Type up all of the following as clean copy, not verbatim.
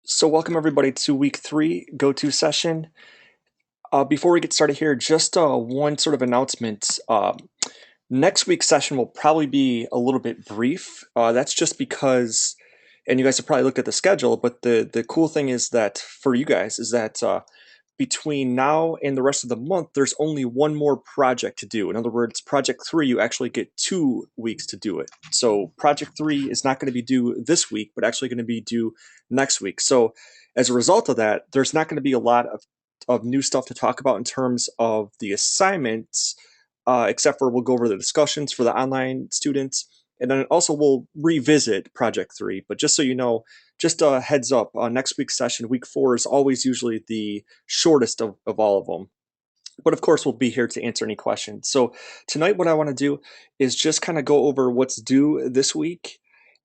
So welcome everybody to week 3 go-to session. Before we get started here, just one sort of announcement. Next week's session will probably be a little bit brief. That's just because, and you guys have probably looked at the schedule, but the cool thing is that for you guys is that between now and the rest of the month, there's only one more project to do. In other words, project 3, you actually get 2 weeks to do it. So project 3 is not going to be due this week, but actually going to be due next week. So as a result of that, there's not going to be a lot of new stuff to talk about in terms of the assignments, except for we'll go over the discussions for the online students. And then also we'll revisit project 3. But just so you know, just a heads up, next week's session, week 4, is always usually the shortest of all of them. But of course, we'll be here to answer any questions. So tonight, what I want to do is just kind of go over what's due this week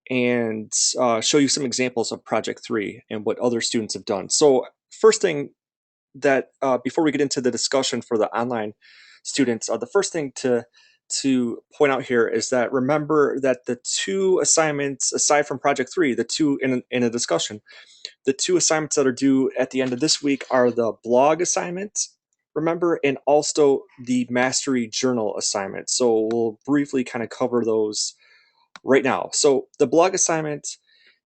and show you some examples of Project 3 and what other students have done. So first thing that before we get into the discussion for the online students, the first thing to point out here is that remember that the 2 assignments, aside from Project 3, the 2 in a discussion, the 2 assignments that are due at the end of this week are the blog assignment, remember, and also the mastery journal assignment. So we'll briefly kind of cover those right now. So the blog assignment,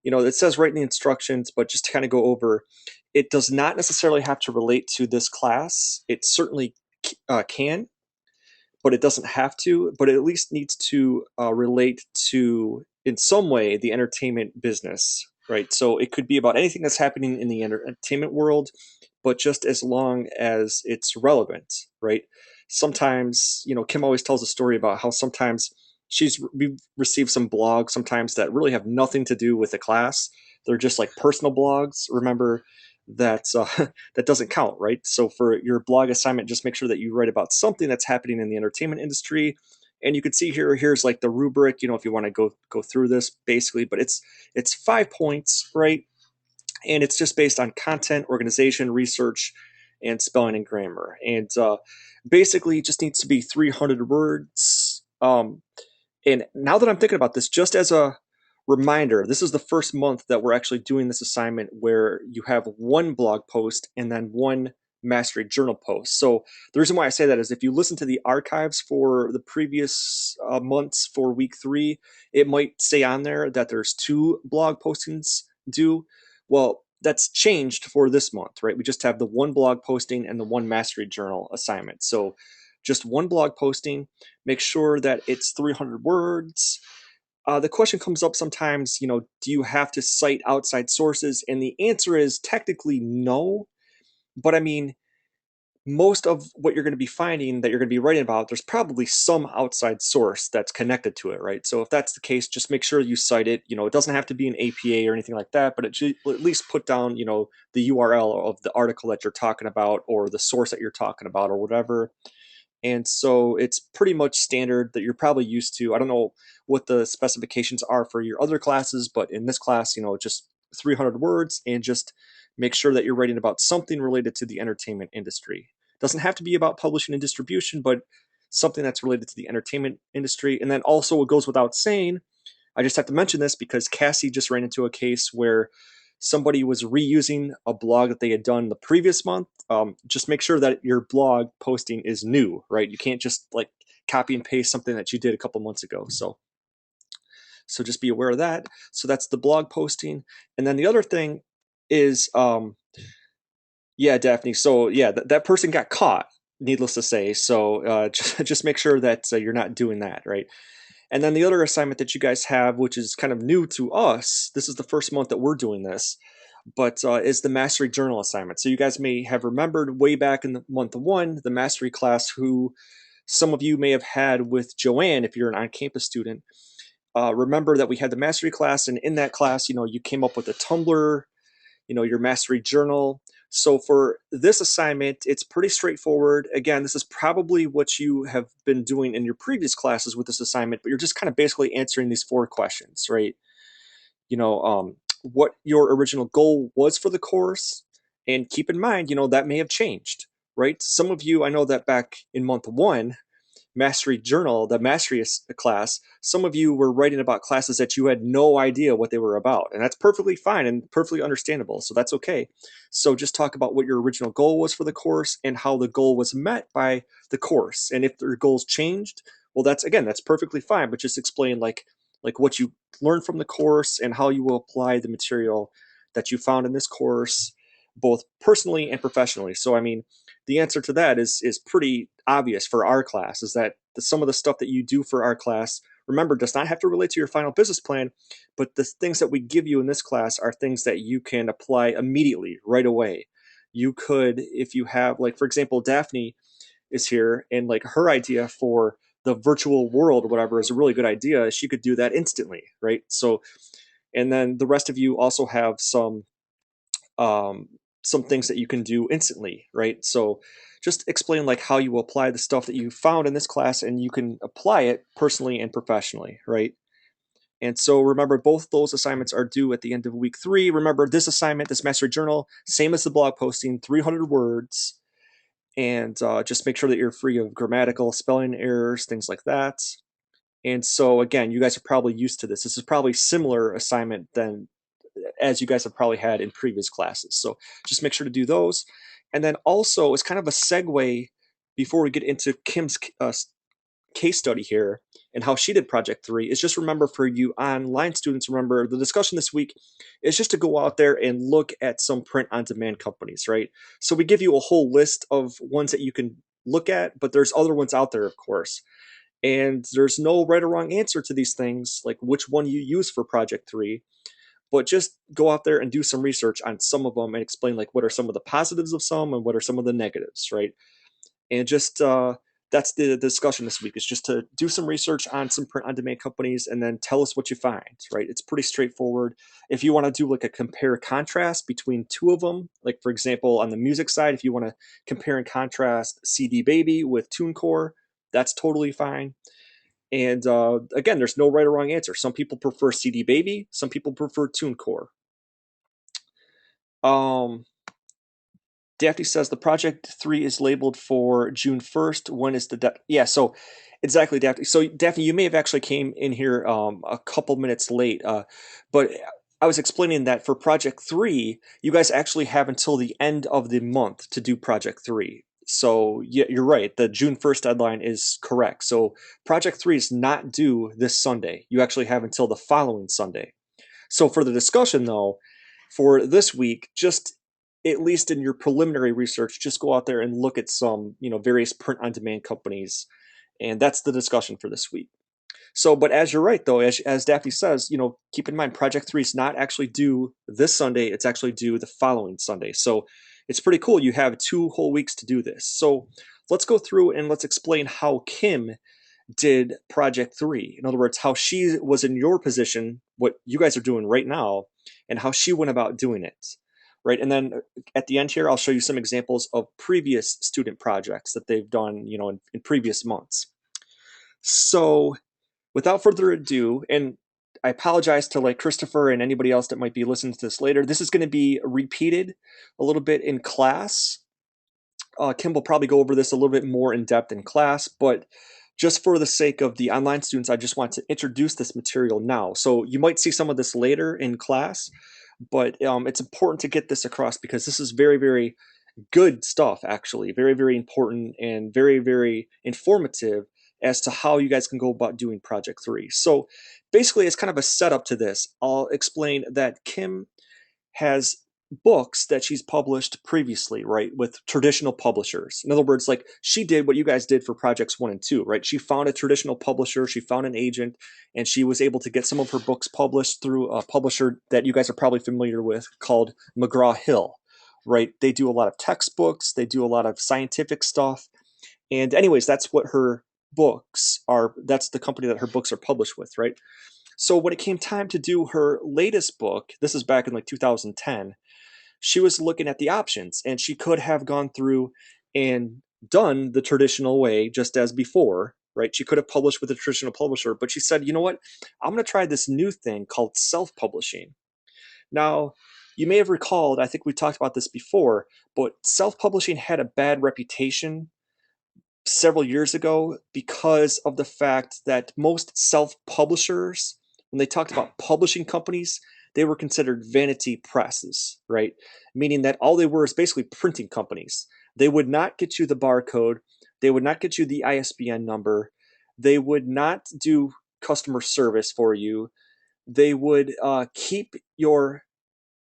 it says right in the instructions, but just to kind of go over, it does not necessarily have to relate to this class. It certainly can, but it doesn't have to, but it at least needs to relate to, in some way, the entertainment business, right? So it could be about anything that's happening in the entertainment world, but just as long as it's relevant, right? Sometimes, Kim always tells a story about how sometimes we've received some blogs sometimes that really have nothing to do with the class. They're just like personal blogs. Remember that that doesn't count, right? So for your blog assignment, just make sure that you write about something that's happening in the entertainment industry. And you can see here's like the rubric, if you want to go through this basically, but it's 5 points, right? And it's just based on content, organization, research, and spelling and grammar. And basically, it just needs to be 300 words. And now that I'm thinking about this, just as a reminder, this is the first month that we're actually doing this assignment where you have one blog post and then one mastery journal post. So the reason why I say that is if you listen to the archives for the previous months for week 3, it might say on there that there's 2 blog postings due. Well, that's changed for this month, right? We just have the one blog posting and the one mastery journal assignment. So just one blog posting, make sure that it's 300 words. The question comes up sometimes, do you have to cite outside sources? And the answer is technically no. But I mean, most of what you're going to be finding that you're going to be writing about, there's probably some outside source that's connected to it, right? So if that's the case, just make sure you cite it. It doesn't have to be an APA or anything like that, but it should at least put down, the URL of the article that you're talking about or the source that you're talking about or whatever. And so it's pretty much standard that you're probably used to. I don't know what the specifications are for your other classes, but in this class, just 300 words and just make sure that you're writing about something related to the entertainment industry. It doesn't have to be about publishing and distribution, but something that's related to the entertainment industry. And then also, it goes without saying, I just have to mention this because Cassie just ran into a case where somebody was reusing a blog that they had done the previous month. Just make sure that your blog posting is new, right? You can't just like copy and paste something that you did a couple months ago. So just be aware of that. So that's the blog posting. And then the other thing is, yeah, Daphne. So yeah, that person got caught, needless to say. So just make sure that you're not doing that, right? And then the other assignment that you guys have, which is kind of new to us, this is the first month that we're doing this, but is the Mastery Journal assignment. So you guys may have remembered way back in the month 1, the Mastery class, who some of you may have had with Joanne if you're an on-campus student. Remember that we had the Mastery class, and in that class, you came up with a Tumblr, your mastery journal. So for this assignment, it's pretty straightforward. Again, this is probably what you have been doing in your previous classes with this assignment, but you're just kind of basically answering these 4 questions, right? What your original goal was for the course, and keep in mind, that may have changed, right? Some of you, I know that back in month 1, Mastery Journal, the Mastery class, some of you were writing about classes that you had no idea what they were about. And that's perfectly fine and perfectly understandable. So that's okay. So just talk about what your original goal was for the course and how the goal was met by the course. And if your goals changed, well, that's perfectly fine. But just explain like what you learned from the course and how you will apply the material that you found in this course, both personally and professionally. So I mean, the answer to that is pretty obvious for our class, is that some of the stuff that you do for our class, remember, does not have to relate to your final business plan, but the things that we give you in this class are things that you can apply immediately, right away. You could, if you have, like, for example, Daphne is here, and like her idea for the virtual world, whatever, is a really good idea. She could do that instantly, right? So, and then the rest of you also have um, some things that you can do instantly, right? So just explain like how you apply the stuff that you found in this class, and you can apply it personally and professionally, right? And so remember, both those assignments are due at the end of week 3. Remember, this assignment, this mastery journal, same as the blog posting, 300 words. And just make sure that you're free of grammatical, spelling errors, things like that. And so again, you guys are probably used to this. This is probably similar assignment than as you guys have probably had in previous classes. So just make sure to do those. And then also, as kind of a segue before we get into Kim's case study here and how she did project 3, is just remember, for you online students, remember the discussion this week is just to go out there and look at some print on demand companies, right? So we give you a whole list of ones that you can look at, but there's other ones out there, of course. And there's no right or wrong answer to these things, like which one you use for project 3, but just go out there and do some research on some of them and explain like what are some of the positives of some and what are some of the negatives, right? And just that's the discussion this week, is just to do some research on some print on demand companies and then tell us what you find, right? It's pretty straightforward. If you want to do like a compare contrast between two of them, like for example on the music side, if you want to compare and contrast CD Baby with TuneCore, that's totally fine. And again, there's no right or wrong answer. Some people prefer CD Baby, some people prefer TuneCore. Um, Daphne says the project 3 is labeled for June 1st. When is the yeah? So exactly, Daphne. So Daphne, you may have actually came in here a couple minutes late, but I was explaining that for project 3, you guys actually have until the end of the month to do project 3. So yeah, you're right. The June 1st deadline is correct. So project 3 is not due this Sunday. You actually have until the following Sunday. So for the discussion, though, for this week, just at least in your preliminary research, just go out there and look at some, various print-on-demand companies, and that's the discussion for this week. So, but as you're right, though, as Daphne says, keep in mind, Project 3 is not actually due this Sunday. It's actually due the following Sunday. So it's pretty cool. You have 2 whole weeks to do this. So let's go through and let's explain how Kim did project 3. In other words, how she was in your position, what you guys are doing right now, and how she went about doing it. Right. And then at the end here, I'll show you some examples of previous student projects that they've done, in previous months. So without further ado, and I apologize to like Christopher and anybody else that might be listening to this later, this is going to be repeated a little bit in class. Kim will probably go over this a little bit more in depth in class, but just for the sake of the online students, I just want to introduce this material now. So you might see some of this later in class, but it's important to get this across because this is very, very good stuff, actually. Very, very important and very, very informative as to how you guys can go about doing Project 3. So basically, it's kind of a setup to this. I'll explain that Kim has books that she's published previously, right, with traditional publishers. In other words, like she did what you guys did for projects 1 and 2, right? She found a traditional publisher, she found an agent, and she was able to get some of her books published through a publisher that you guys are probably familiar with called McGraw-Hill, right? They do a lot of textbooks, they do a lot of scientific stuff. And anyways, that's what her books are, that's the company that her books are published with, right? So when it came time to do her latest book, this is back in like 2010, she was looking at the options, and she could have gone through and done the traditional way just as before, right? She could have published with a traditional publisher, but she said, you know what? I'm going to try this new thing called self-publishing. Now, you may have recalled, I think we talked about this before, but self-publishing had a bad reputation several years ago because of the fact that most self-publishers, when they talked about publishing companies, they were considered vanity presses, right? Meaning that all they were is basically printing companies. They would not get you the barcode, they would not get you the ISBN number, they would not do customer service for you. They would keep your,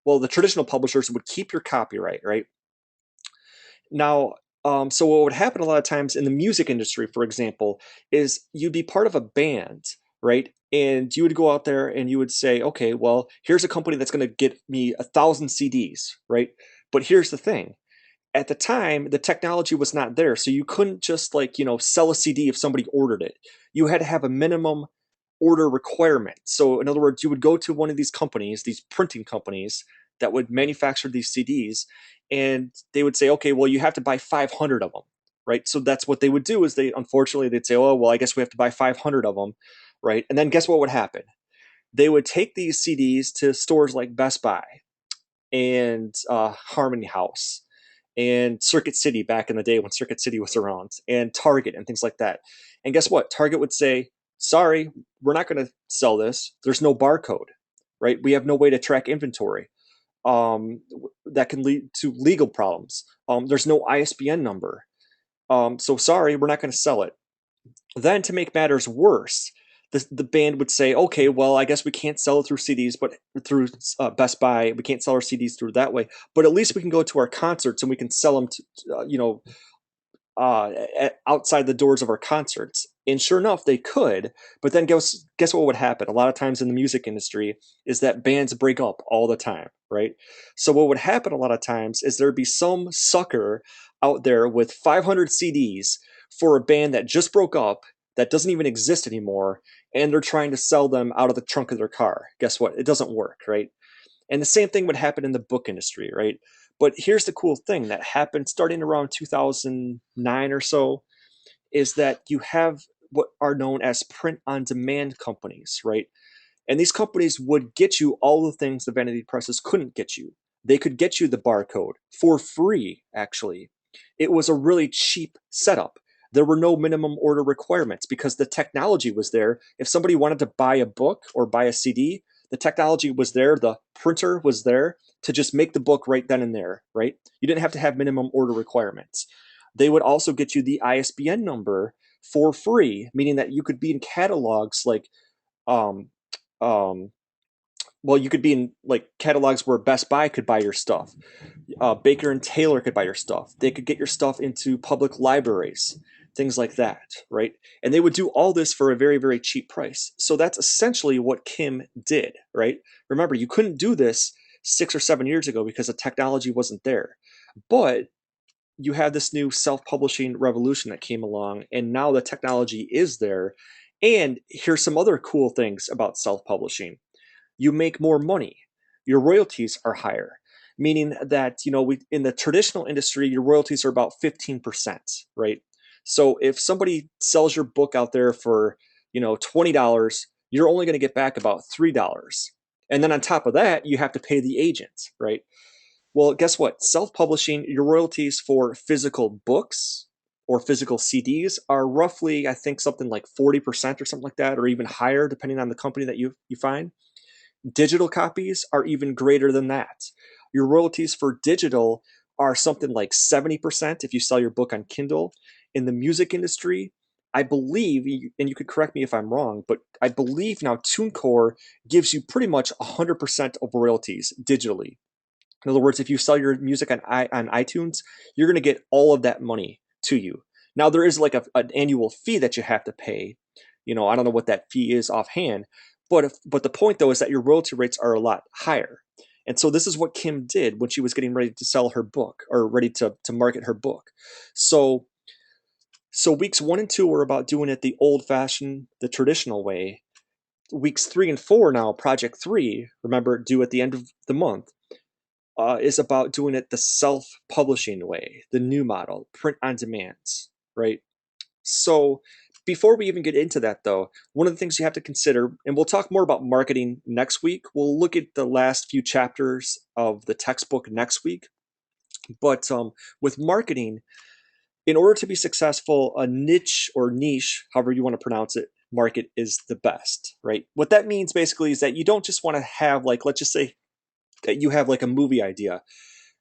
well, the traditional publishers would keep your copyright, right? Now, so what would happen a lot of times in the music industry, for example, is you'd be part of a band, right? And you would go out there and you would say, okay, well, here's a company that's going to get me 1,000 CDs, right? But here's the thing. At the time, the technology was not there. So you couldn't just like, sell a CD if somebody ordered it. You had to have a minimum order requirement. So in other words, you would go to one of these companies, these printing companies that would manufacture these CDs, and they would say, okay, well, you have to buy 500 of them, right? So that's what they would do is unfortunately, they'd say, oh, well, I guess we have to buy 500 of them, right? And then guess what would happen? They would take these CDs to stores like Best Buy and Harmony House and Circuit City back in the day when Circuit City was around, and Target and things like that. And guess what? Target would say, sorry, we're not going to sell this. There's no barcode, right? We have no way to track inventory. That can lead to legal problems. There's no ISBN number. So sorry, we're not going to sell it. Then to make matters worse, the band would say, okay, well, I guess we can't sell it through CDs, but through Best Buy, we can't sell our CDs through that way. But at least we can go to our concerts and we can sell them to, outside the doors of our concerts. And sure enough, they could. But then guess what would happen? A lot of times in the music industry is that bands break up all the time, right? So what would happen a lot of times is there'd be some sucker out there with 500 CDs for a band that just broke up, that doesn't even exist anymore, and they're trying to sell them out of the trunk of their car. Guess what? It doesn't work, right? And the same thing would happen in the book industry, right? But here's the cool thing that happened starting around 2009 or so is that you have what are known as print on demand companies, right? And these companies would get you all the things the vanity presses couldn't get you. They could get you the barcode for free, actually. It was a really cheap setup. There were no minimum order requirements because the technology was there. If somebody wanted to buy a book or buy a CD, the technology was there, the printer was there to just make the book right then and there, right? You didn't have to have minimum order requirements. They would also get you the ISBN number for free, meaning that you could be in catalogs like um, um, well, you could be in like catalogs where Best Buy could buy your stuff. Baker and Taylor could buy your stuff. They could get your stuff into public libraries, things like that, right? And they would do all this for a very, very cheap price. So that's essentially what Kim did, right? Remember, you couldn't do this 6 or 7 years ago because the technology wasn't there. But you had this new self-publishing revolution that came along, and now the technology is there. And here's some other cool things about self-publishing. You make more money. Your royalties are higher, meaning that, in the traditional industry, your royalties are about 15%, right? So if somebody sells your book out there for, $20, you're only going to get back about $3. And then on top of that, you have to pay the agent, right? Well, guess what? Self-publishing, your royalties for physical books or physical CDs are roughly, I think, something like 40% or something like that, or even higher, depending on the company that you find. Digital copies are even greater than that. Your royalties for digital are something like 70% if you sell your book on Kindle. In the music industry, I believe, and you could correct me if I'm wrong, but I believe now TuneCore gives you pretty much 100% of royalties digitally. In other words, if you sell your music on iTunes, you're going to get all of that money to you. Now, there is like an annual fee that you have to pay. I don't know what that fee is offhand, but the point though is that your royalty rates are a lot higher. And so this is what Kim did when she was getting ready to sell her book or ready to market her book. So weeks 1 and 2 were about doing it the old-fashioned, the traditional way. Weeks 3 and 4 now, project 3, remember, due at the end of the month, is about doing it the self-publishing way, the new model, print on demand, right? So before we even get into that, though, one of the things you have to consider, and we'll talk more about marketing next week. We'll look at the last few chapters of the textbook next week. But with marketing, in order to be successful, a niche or niche, however you want to pronounce it, market is the best, right? What that means basically is that you don't just want to have, like, let's just say that you have like a movie idea.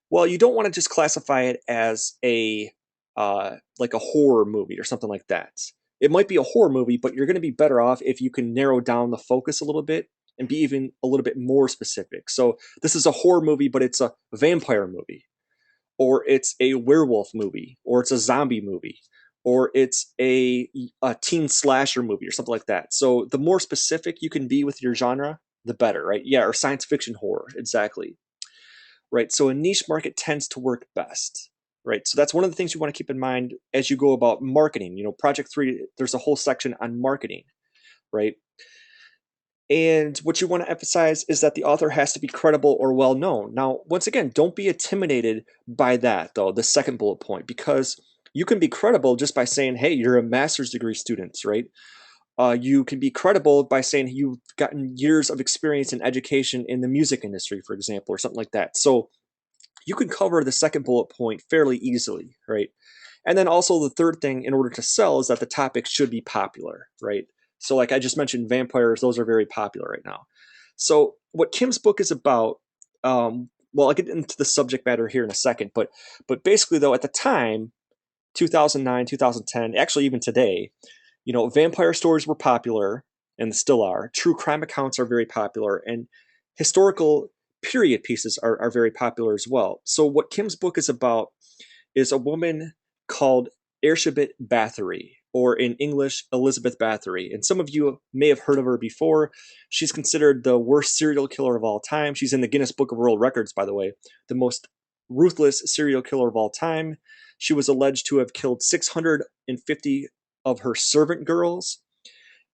Well, you don't want to just classify it as a like a horror movie or something like that. It might be a horror movie, but you're going to be better off if you can narrow down the focus a little bit and be even a little bit more specific. So this is a horror movie, but it's a vampire movie, or it's a werewolf movie, or it's a zombie movie, or it's a teen slasher movie or something like that. So the more specific you can be with your genre, the better, right? Yeah, or science fiction horror, exactly. Right. So a niche market tends to work best. Right. So that's one of the things you want to keep in mind as you go about marketing. Project 3, there's a whole section on marketing, right? And what you want to emphasize is that the author has to be credible or well known. Now, once again, don't be intimidated by that, though, the second bullet point, because you can be credible just by saying, hey, you're a master's degree student, right? You can be credible by saying you've gotten years of experience in education in the music industry, for example, or something like that. So you can cover the second bullet point fairly easily, right? And then also the third thing in order to sell is that the topic should be popular, right? So like I just mentioned, vampires, those are very popular right now. So what Kim's book is about, well, I'll get into the subject matter here in a second, but basically though, at the time, 2009, 2010, actually even today, vampire stories were popular and still are. True crime accounts are very popular, and historical period pieces are very popular as well. So what Kim's book is about is a woman called Elizabeth Bathory, or in English, Elizabeth Bathory. And some of you may have heard of her before. She's considered the worst serial killer of all time. She's in the Guinness Book of World Records, by the way, the most ruthless serial killer of all time. She was alleged to have killed 650 of her servant girls.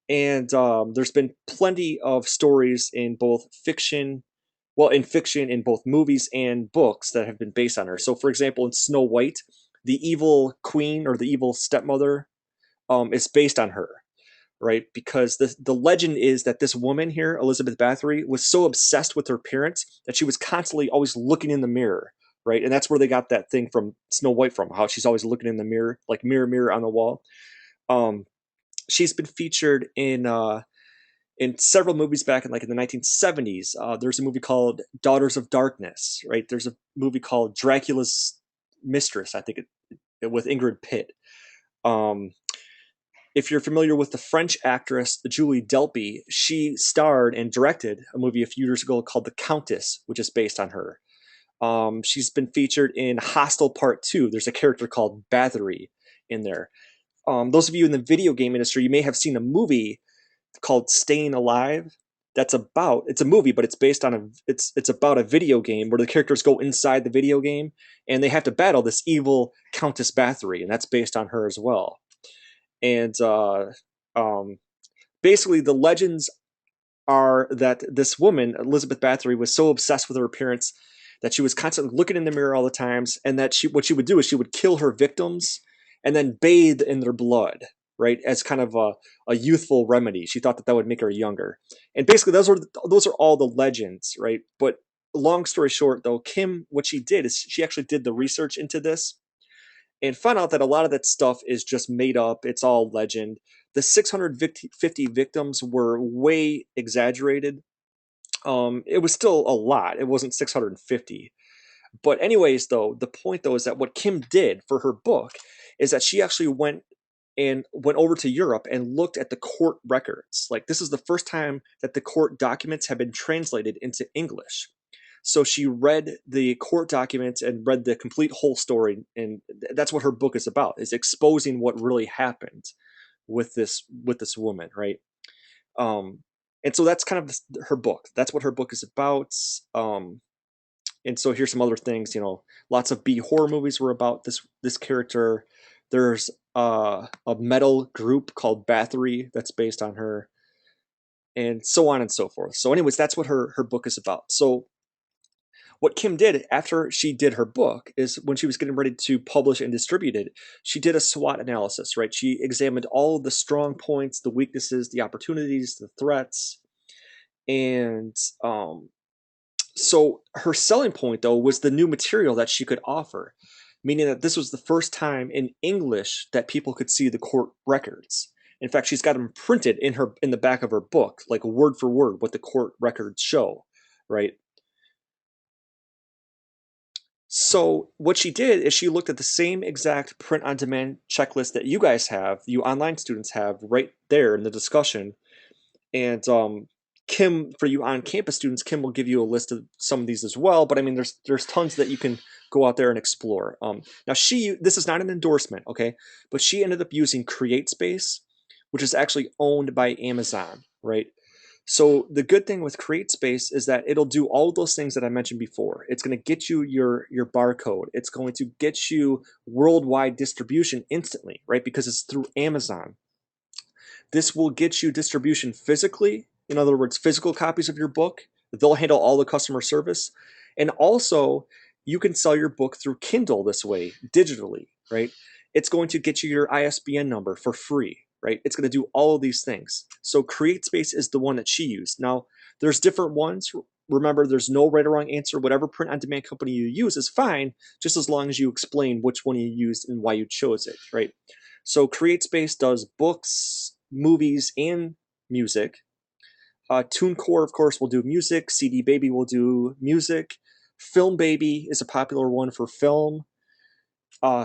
And there's been plenty of stories in both fiction, well, in fiction, in both movies and books that have been based on her. So, for example, in Snow White, the evil queen or the evil stepmother is based on her, right? Because the legend is that this woman here, Elizabeth Bathory, was so obsessed with her parents that she was constantly always looking in the mirror, right? And that's where they got that thing from Snow White from, how she's always looking in the mirror, like mirror, mirror on the wall. Um, she's been featured in several movies back in like in the 1970s. There's a movie called Daughters of Darkness, right? There's a movie called Dracula's Mistress, I think, with Ingrid Pitt. Um, if you're familiar with the French actress Julie Delpy, she starred and directed a movie a few years ago called The Countess, which is based on her. She's been featured in Hostel Part 2. There's a character called Bathory in there. Those of you in the video game industry, you may have seen a movie called Staying Alive. It's a movie, but it's based on it's about a video game where the characters go inside the video game and they have to battle this evil Countess Bathory, and that's based on her as well. And um, basically, the legends are that this woman, Elizabeth Bathory, was so obsessed with her appearance that she was constantly looking in the mirror all the times, and that what she would do is she would kill her victims and then bathe in their blood, right, as kind of a youthful remedy. She thought that that would make her younger. And basically, those are all the legends, right? But long story short, though, Kim, what she did is she actually did the research into this and found out that a lot of that stuff is just made up. It's all legend. The 650 victims were way exaggerated. It was still a lot. It wasn't 650. But anyways, though, the point though is that what Kim did for her book is that she actually went over to Europe and looked at the court records. Like, this is the first time that the court documents have been translated into English. So she read the court documents and read the complete whole story, and that's what her book is about: is exposing what really happened with this woman, right? Um, and so that's kind of her book. That's what her book is about. And so here's some other things. Lots of B horror movies were about this character. There's a metal group called Bathory that's based on her, and so on and so forth. So, anyways, that's what her book is about. So, what Kim did after she did her book is when she was getting ready to publish and distribute it, she did a SWOT analysis, right? She examined all of the strong points, the weaknesses, the opportunities, the threats, and so her selling point though was the new material that she could offer. meaning that this was the first time in English that people could see the court records. In fact, she's got them printed in the back of her book, like word for word, what the court records show, right? So what she did is she looked at the same exact print-on-demand checklist that you guys have, you online students have, right there in the discussion. And Kim, for you on-campus students, Kim will give you a list of some of these as well. But I mean, there's tons that you can go out there and explore. Now this is not an endorsement, okay? But she ended up using CreateSpace, which is actually owned by Amazon, right? So the good thing with CreateSpace is that it'll do all of those things that I mentioned before. It's going to get you your barcode. It's going to get you worldwide distribution instantly, right? Because it's through Amazon. This will get you distribution physically, in other words, physical copies of your book. They'll handle all the customer service. And also, you can sell your book through Kindle this way, digitally, right? It's going to get you your ISBN number for free, right? It's going to do all of these things. So CreateSpace is the one that she used. Now, there's different ones. Remember, there's no right or wrong answer. Whatever print-on-demand company you use is fine, just as long as you explain which one you used and why you chose it, right? So CreateSpace does books, movies, and music. TuneCore, of course, will do music. CD Baby will do music. Film Baby is a popular one for film.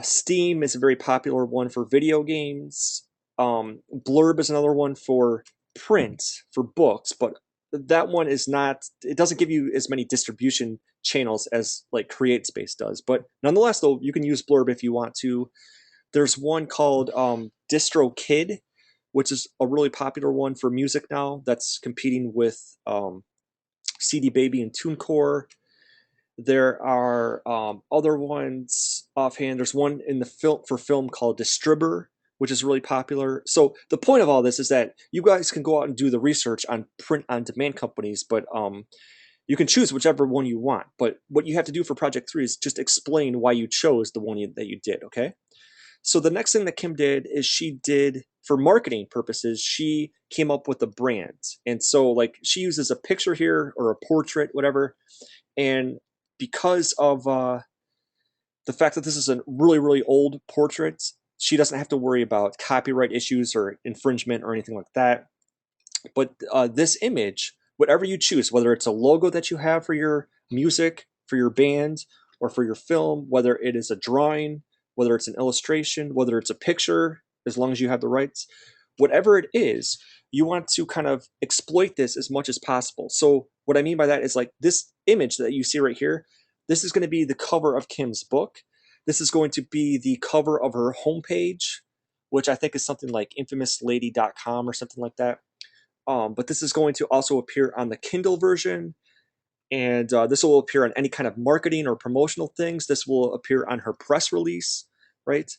Steam is a very popular one for video games. Blurb is another one for print, for books, but that one is not, it doesn't give you as many distribution channels as like CreateSpace does. But nonetheless, though, you can use Blurb if you want to. There's one called DistroKid, which is a really popular one for music now that's competing with CD Baby and TuneCore. There are other ones offhand. There's one in the film for film called Distribber, which is really popular. So the point of all this is that you guys can go out and do the research on print-on-demand companies, but you can choose whichever one you want. But what you have to do for Project 3 is just explain why you chose the one that you did, okay? So the next thing that Kim did is she did, for marketing purposes, she came up with a brand. And so like she uses a picture here or a portrait, whatever. And because of the fact that this is a really, really old portrait, she doesn't have to worry about copyright issues or infringement or anything like that. But this image, whatever you choose, whether it's a logo that you have for your music, for your band, or for your film, whether it is a drawing, whether it's an illustration, whether it's a picture, as long as you have the rights, whatever it is, you want to kind of exploit this as much as possible. So what I mean by that is like this image that you see right here, this is going to be the cover of Kim's book. This is going to be the cover of her homepage, which I think is something like infamouslady.com or something like that. But this is going to also appear on the Kindle version, and this will appear on any kind of marketing or promotional things. This will appear on her press release, right?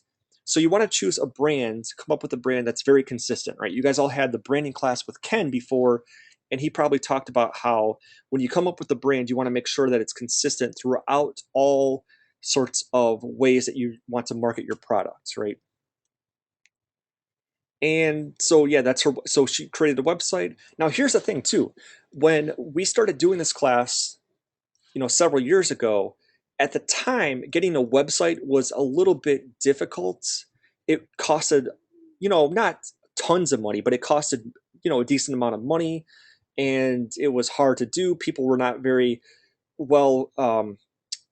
So you want to choose a brand, come up with a brand that's very consistent, right? You guys all had the branding class with Ken before, and he probably talked about how when you come up with a brand, you want to make sure that it's consistent throughout all sorts of ways that you want to market your products, right? And so yeah, that's her. So she created a website. Now here's the thing too. When we started doing this class, several years ago, at the time, getting a website was a little bit difficult. It costed, not tons of money, but it costed, a decent amount of money, and it was hard to do. People were not very well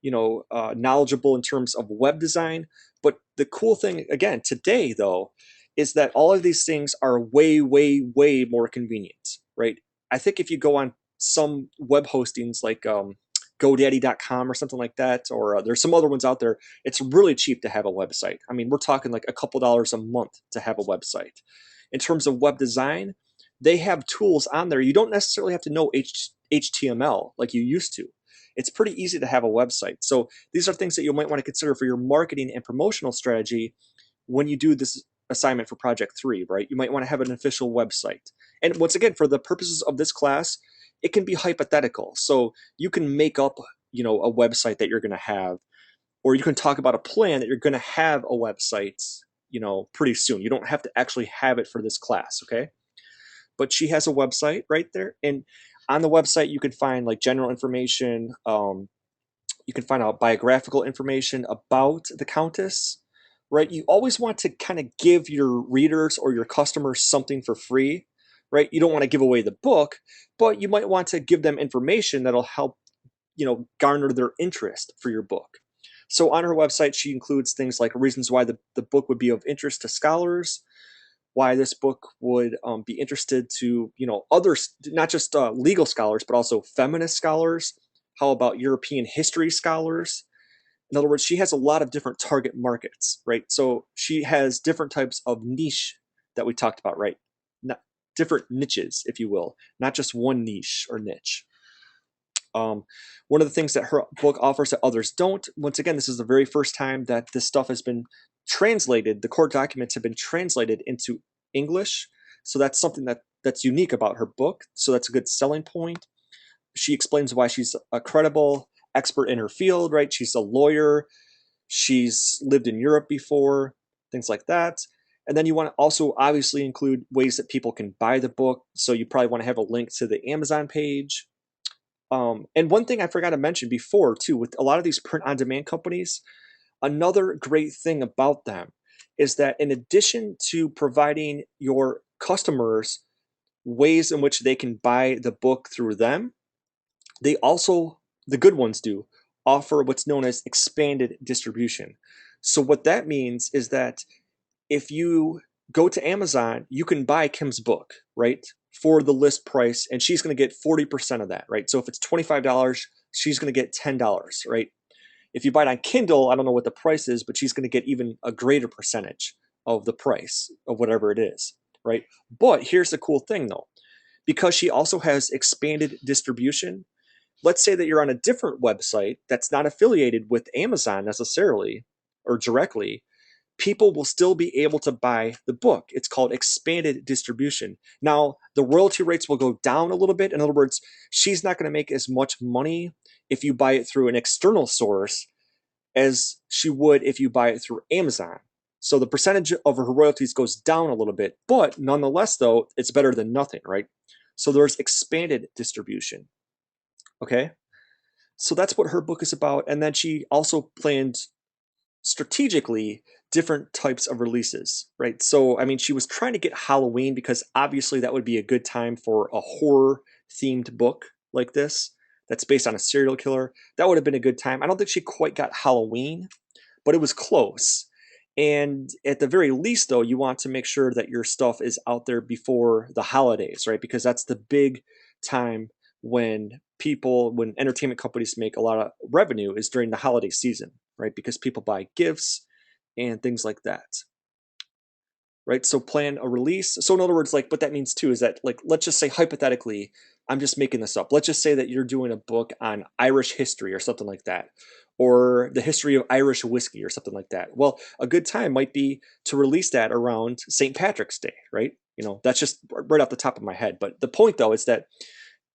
knowledgeable in terms of web design. But the cool thing, again, today, though, is that all of these things are way, way, way more convenient, right? I think if you go on some web hostings like GoDaddy.com or something like that, or there's some other ones out there, it's really cheap to have a website. I mean, we're talking like a couple dollars a month to have a website. In terms of web design, they have tools on there. You don't necessarily have to know HTML like you used to. It's pretty easy to have a website. So these are things that you might want to consider for your marketing and promotional strategy when you do this assignment for Project 3, right? You might want to have an official website. And once again, for the purposes of this class, it can be hypothetical. So you can make up, a website that you're going to have, or you can talk about a plan that you're going to have a website, pretty soon. You don't have to actually have it for this class, okay? But she has a website right there. And on the website, you can find like general information, You can find out biographical information about the Countess, right? You always want to kind of give your readers or your customers something for free, right? You don't want to give away the book, but you might want to give them information that'll help, garner their interest for your book. So on her website, she includes things like reasons why the book would be of interest to scholars, why this book would be interested to others, not just legal scholars, but also feminist scholars. How about European history scholars? In other words, she has a lot of different target markets, right? So she has different types of niche that we talked about, right? Not, different niches, if you will, not just one niche or niche. One of the things that her book offers that others don't, once again, this is the very first time that this stuff has been translated. The core documents have been translated into English. So that's something that's unique about her book. So that's a good selling point. She explains why she's a credible expert in her field, right? She's a lawyer. She's lived in Europe before, things like that. And then you want to also obviously include ways that people can buy the book. So you probably want to have a link to the Amazon page. And one thing I forgot to mention before, too, with a lot of these print on demand companies, another great thing about them is that in addition to providing your customers ways in which they can buy the book through them, they also, the good ones do, offer what's known as expanded distribution. So, what that means is that if you go to Amazon, you can buy Kim's book, right, for the list price, and she's going to get 40% of that, right? So if it's $25, she's going to get $10, right? If you buy it on Kindle, I don't know what the price is, but she's going to get even a greater percentage of the price of whatever it is, right? But here's the cool thing though, because she also has expanded distribution. Let's say that you're on a different website that's not affiliated with Amazon necessarily or directly, people will still be able to buy the book. It's called expanded distribution. Now, the royalty rates will go down a little bit. In other words, she's not going to make as much money if you buy it through an external source as she would if you buy it through Amazon. So the percentage of her royalties goes down a little bit, but nonetheless, though, it's better than nothing, right? So there's expanded distribution. Okay. So that's what her book is about. And then she also planned strategically different types of releases, right? So, I mean, she was trying to get Halloween because obviously that would be a good time for a horror themed book like this that's based on a serial killer. That would have been a good time. I don't think she quite got Halloween, but it was close. And at the very least, though, you want to make sure that your stuff is out there before the holidays, right? Because that's the big time when when entertainment companies make a lot of revenue is during the holiday season, right? Because people buy gifts and things like that, right? So plan a release. So in other words, like what that means too is that, like, let's just say hypothetically, I'm just making this up. Let's just say that you're doing a book on Irish history or something like that, or the history of Irish whiskey or something like that. Well, a good time might be to release that around St. Patrick's Day, right? That's just right off the top of my head. But the point though is that,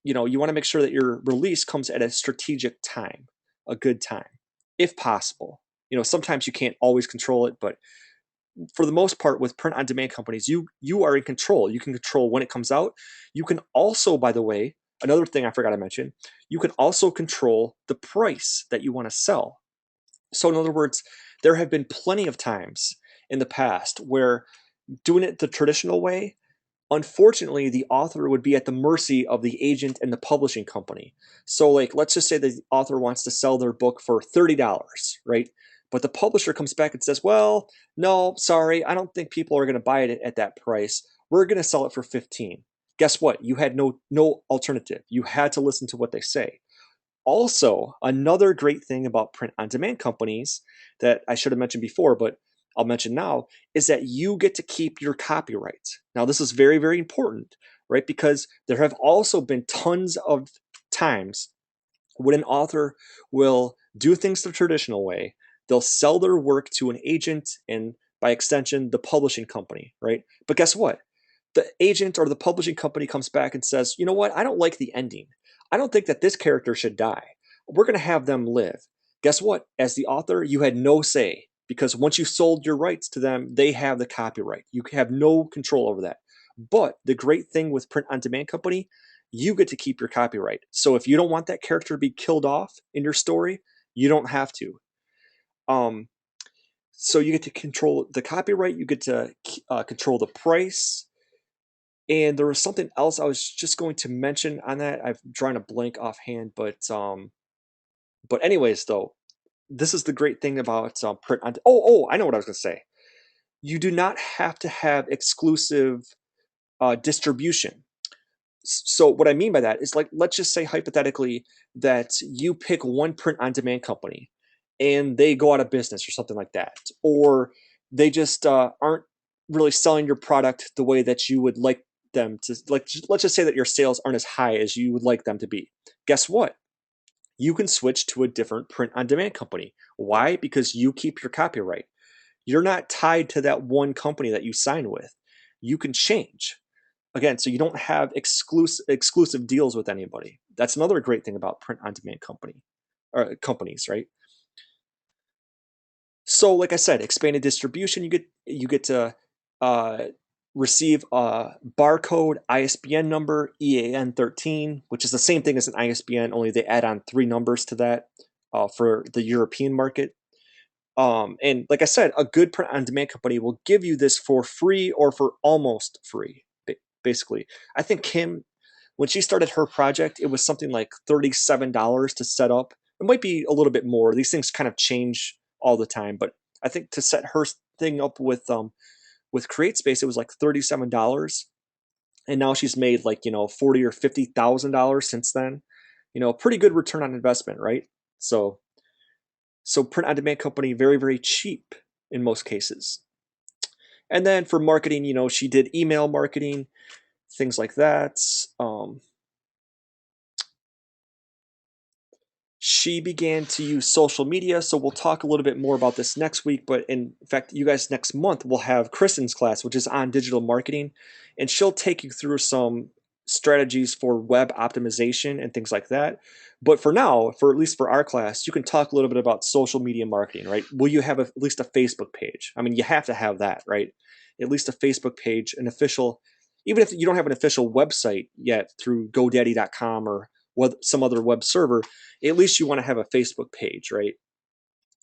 you want to make sure that your release comes at a strategic time, a good time, if possible. Sometimes you can't always control it, but for the most part with print on demand companies, you are in control. You can control when it comes out. You can also, by the way, another thing I forgot to mention, you can also control the price that you want to sell. So in other words, there have been plenty of times in the past where doing it the traditional way, unfortunately, the author would be at the mercy of the agent and the publishing company. So, like, let's just say the author wants to sell their book for $30, right? But the publisher comes back and says, well, no, sorry, I don't think people are going to buy it at that price. We're going to sell it for 15. Guess what? You had no alternative. You had to listen to what they say. Also, another great thing about print on demand companies that I should have mentioned before, but I'll mention now, is that you get to keep your copyright. Now, this is very, very important, right? Because there have also been tons of times when an author will do things the traditional way. They'll sell their work to an agent and, by extension, the publishing company, right? But guess what? The agent or the publishing company comes back and says, you know what? I don't like the ending. I don't think that this character should die. We're going to have them live. Guess what? As the author, you had no say because once you sold your rights to them, they have the copyright. You have no control over that. But the great thing with print on demand company, you get to keep your copyright. So if you don't want that character to be killed off in your story, You don't have to. Um, so you get to control the copyright, you get to control the price. And there was something else I was just going to mention on that. I've drawn a blank offhand, but anyways, though, this is the great thing about print on. Oh, I know what I was going to say. You do not have to have exclusive distribution. So what I mean by that is, like, let's just say hypothetically that you pick one print on demand company and they go out of business or something like that, or they just aren't really selling your product the way that you would like them to. Like, let's just say that your sales aren't as high as you would like them to be. Guess what? You can switch to a different print on demand company. Why? Because you keep your copyright. You're not tied to that one company that you sign with. You can change. Again, so you don't have exclusive deals with anybody. That's another great thing about print on demand companies, right? So, like I said, expanded distribution. You get to uh, receive a barcode, ISBN number, EAN13, which is the same thing as an ISBN, only they add on 3 numbers to that for the European market. And like I said, a good print on demand company will give you this for free or for almost free, basically. I think Kim, when she started her project, it was something like $37 to set up. It might be a little bit more. These things kind of change all the time, but I think to set her thing up with CreateSpace, it was like $37, and now she's made, like, 40 or $50,000 since then. Pretty good return on investment, right? So print on demand company, very very cheap in most cases. And then for marketing, she did email marketing, things like that. She began to use social media. So we'll talk a little bit more about this next week. But in fact, you guys, next month, we'll have Kristen's class, which is on digital marketing. And she'll take you through some strategies for web optimization and things like that. But for now, for at least for our class, you can talk a little bit about social media marketing, right? Will you have at least a Facebook page? I mean, you have to have that, right? At least a Facebook page, an official, even if you don't have an official website yet through GoDaddy.com or some other web server, at least you want to have a Facebook page, right?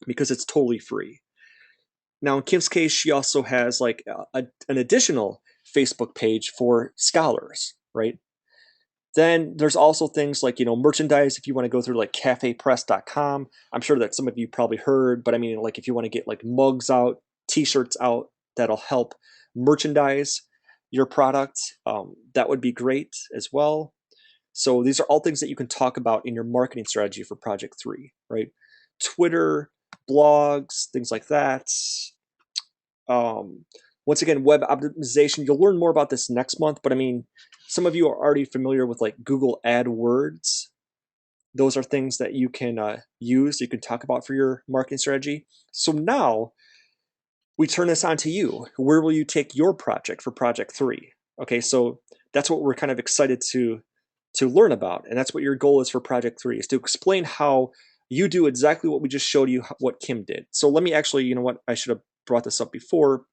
Because it's totally free. Now, in Kim's case, she also has like an additional Facebook page for scholars, right? Then there's also things like, merchandise. If you want to go through like cafepress.com, I'm sure that some of you probably heard, but I mean, like, if you want to get like mugs out, t-shirts out, that'll help merchandise your product. That would be great as well. So these are all things that you can talk about in your marketing strategy for Project 3, right? Twitter, blogs, things like that. Um, Once again, web optimization. You'll learn more about this next month, but I mean, some of you are already familiar with like Google AdWords. Those are things that you can use, you can talk about for your marketing strategy. So now we turn this on to you. Where will you take your project for Project 3? Okay, so that's what we're kind of excited to learn about, and that's what your goal is for Project 3, is to explain how you do exactly what we just showed you what Kim did. So let me actually, you know what, I should have brought this up before,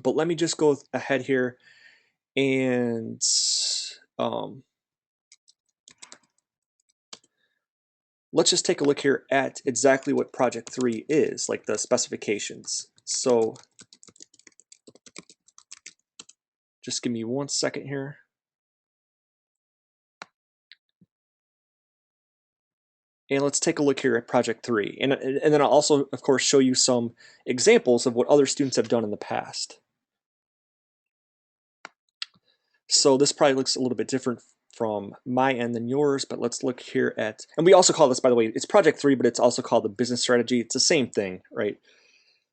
but let me just go ahead here and let's just take a look here at exactly what Project 3 is, like the specifications. So just give me 1 second here. And let's take a look here at Project 3. And then I'll also, of course, show you some examples of what other students have done in the past. So this probably looks a little bit different from my end than yours, but let's look here at, and we also call this, by the way, it's Project 3, but it's also called the business strategy. It's the same thing, right?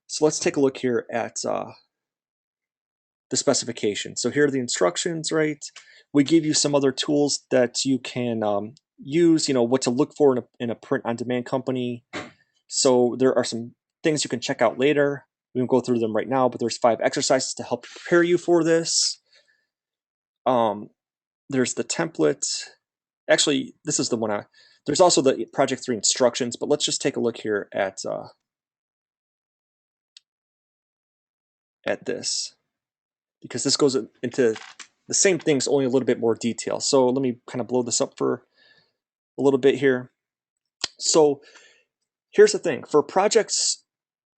So let's take a look here at the specification. So here are the instructions, right? We give you some other tools that you can use, what to look for in a print-on-demand company. So there are some things you can check out later. We won't go through them right now, but there's 5 exercises to help prepare you for this. There's the template. Actually, this is the one there's also the Project 3 instructions, but let's just take a look here at this, because this goes into the same things, only a little bit more detail. So let me kind of blow this up for a little bit here. So Here's the thing. For projects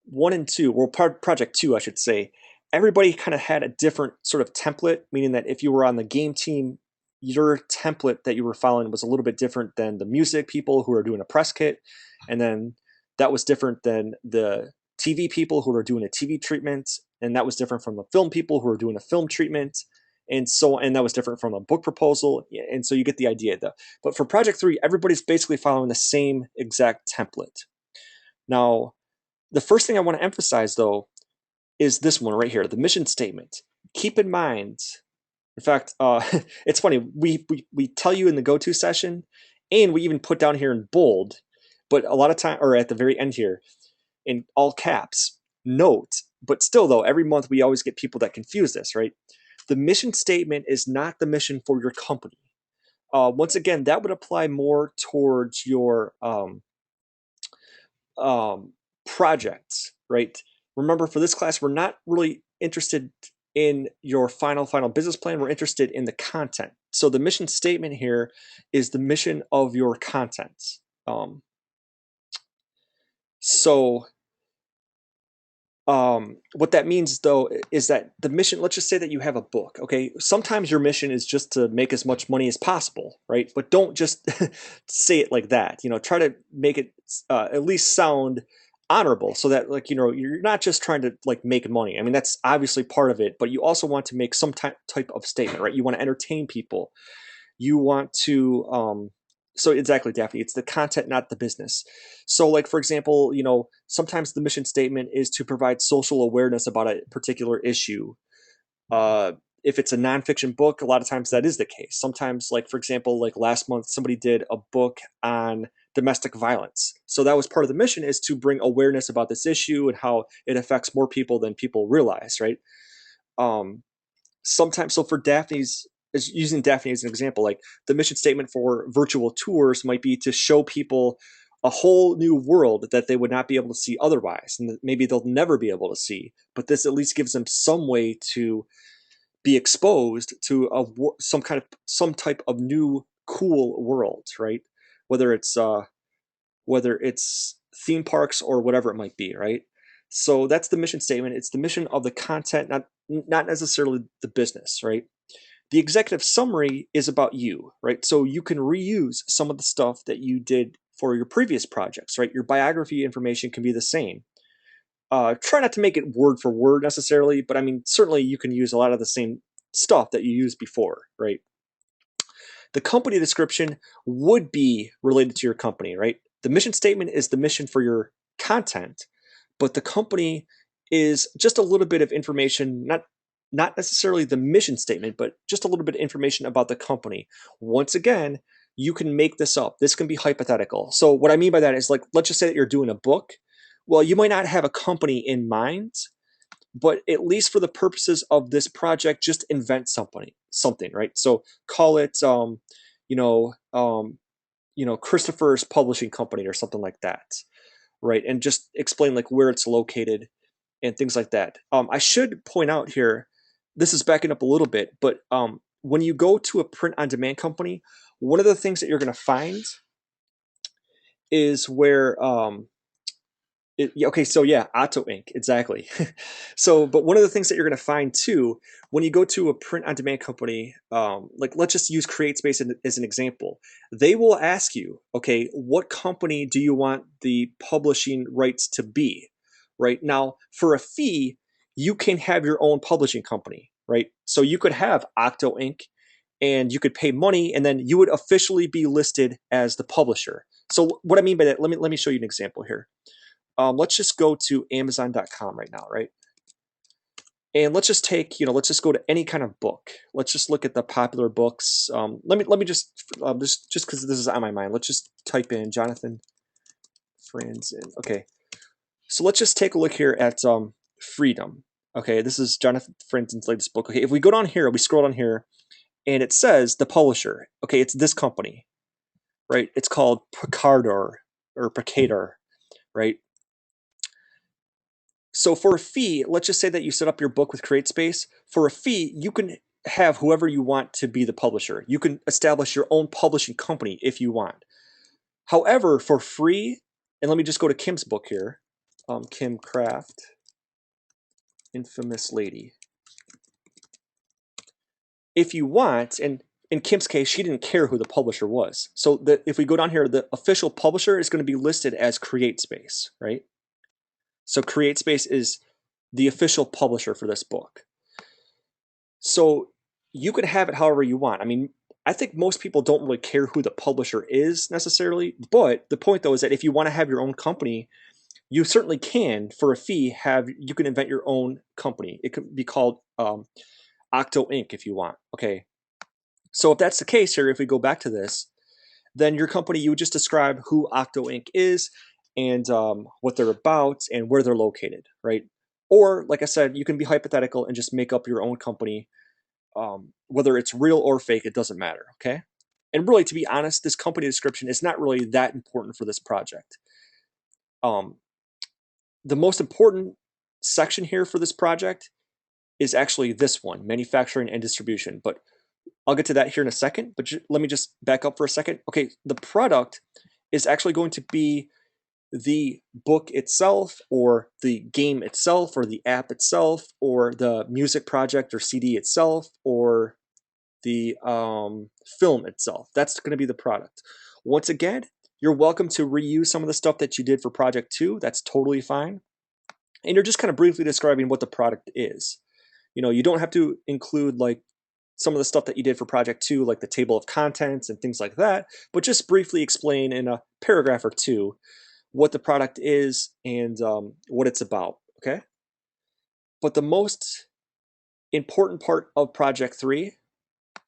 1 and 2, well, project 2, I should say, everybody kind of had a different sort of template, meaning that if you were on the game team, your template that you were following was a little bit different than the music people who are doing a press kit. And then that was different than the TV people who are doing a TV treatment. And that was different from the film people who are doing a film treatment. And that was different from a book proposal. And so you get the idea though. But for project 3, everybody's basically following the same exact template. Now, the first thing I want to emphasize, though, is this one right here, the mission statement. Keep in mind, in fact, it's funny, we tell you in the go-to session, and we even put down here in bold, but a lot of time, or at the very end here, in all caps, note, but still, though, every month we always get people that confuse this, right? The mission statement is not the mission for your company. Once again, that would apply more towards your um, projects, right? Remember, for this class, we're not really interested in your final business plan. We're interested in the content. So the mission statement here is the mission of your content. Um, so what that means, though, is that the mission, let's just say that you have a book, okay? Sometimes your mission is just to make as much money as possible, right? But don't just say it like that. Try to make it at least sound honorable so that, like, you're not just trying to, like, make money. I mean, that's obviously part of it, but you also want to make some type of statement, right? You want to entertain people. You want to, so exactly, Daphne, it's the content, not the business. So, like, for example, sometimes the mission statement is to provide social awareness about a particular issue. If it's a nonfiction book, a lot of times that is the case. Sometimes, like, for example, like last month, somebody did a book on domestic violence. So that was part of the mission, is to bring awareness about this issue and how it affects more people than people realize, right? Um, Sometimes, so for Daphne's, is using Daphne as an example, like the mission statement for virtual tours might be to show people a whole new world that they would not be able to see otherwise, and that maybe they'll never be able to see. But this at least gives them some way to be exposed to some type of new cool world, right? Whether it's whether it's theme parks or whatever it might be, right? So that's the mission statement. It's the mission of the content, not necessarily the business, right? The executive summary is about you, right? So you can reuse some of the stuff that you did for your previous projects, right? Your biography information can be the same. Try not to make it word for word necessarily, but I mean, certainly you can use a lot of the same stuff that you used before, right? The company description would be related to your company, right? The mission statement is the mission for your content, but the company is just a little bit of information, not necessarily the mission statement, but just a little bit of information about the company. Once again, you can make this up. This can be hypothetical. So what I mean by that is, like, let's just say that you're doing a book. Well, you might not have a company in mind, but at least for the purposes of this project, just invent something, right? So call it, you know, um, Christopher's Publishing Company or something like that, right? And just explain, like, where it's located and things like that. I should point out here, this is backing up a little bit, but when you go to a print-on-demand company, one of the things that you're going to find is where okay, so yeah, Otto Inc. Exactly. So, but one of the things that you're going to find too, when you go to a print-on-demand company, like, let's just use CreateSpace as an example, they will ask you, okay, what company do you want the publishing rights to be? Right now, for a fee, you can have your own publishing company, right? So you could have Octo Inc. and you could pay money, and then you would officially be listed as the publisher. So what I mean by that, let me show you an example here. Let's just go to Amazon.com right now, right? And let's just take, let's just go to any kind of book. Let's just look at the popular books. Let me just because this is on my mind. Let's just type in Jonathan Franzen. Okay, so let's just take a look here at Freedom. Okay, this is Jonathan Franzen's latest book. Okay, if we go down here, we scroll down here, and it says the publisher. Okay, it's this company, right? It's called Picador, right? So for a fee, let's just say that you set up your book with CreateSpace. For a fee, you can have whoever you want to be the publisher. You can establish your own publishing company if you want. However, for free, and let me just go to Kim's book here. Kim Craft, Infamous Lady. If you want, and in Kim's case, she didn't care who the publisher was. So if we go down here, the official publisher is going to be listed as CreateSpace, right? So CreateSpace is the official publisher for this book. So you could have it however you want. I mean, I think most people don't really care who the publisher is necessarily, but the point though is that if you want to have your own company, you certainly can, for a fee, you can invent your own company. It could be called Octo Inc. if you want. Okay. So if that's the case here, if we go back to this, then your company, you would just describe who Octo Inc. is and what they're about and where they're located, right? Or, like I said, you can be hypothetical and just make up your own company. Whether it's real or fake, it doesn't matter, okay? And really, to be honest, this company description is not really that important for this project. The most important section here for this project is actually this one, manufacturing and distribution. But I'll get to that here in a second, but let me just back up for a second. Okay, the product is actually going to be the book itself, or the game itself, or the app itself, or the music project or CD itself, or the film itself. That's going to be the product. Once again, you're welcome to reuse some of the stuff that you did for Project 2. That's totally fine. And you're just kind of briefly describing what the product is. You don't have to include like some of the stuff that you did for Project 2, like the table of contents and things like that, but just briefly explain in a paragraph or two what the product is and what it's about, okay? But the most important part of Project 3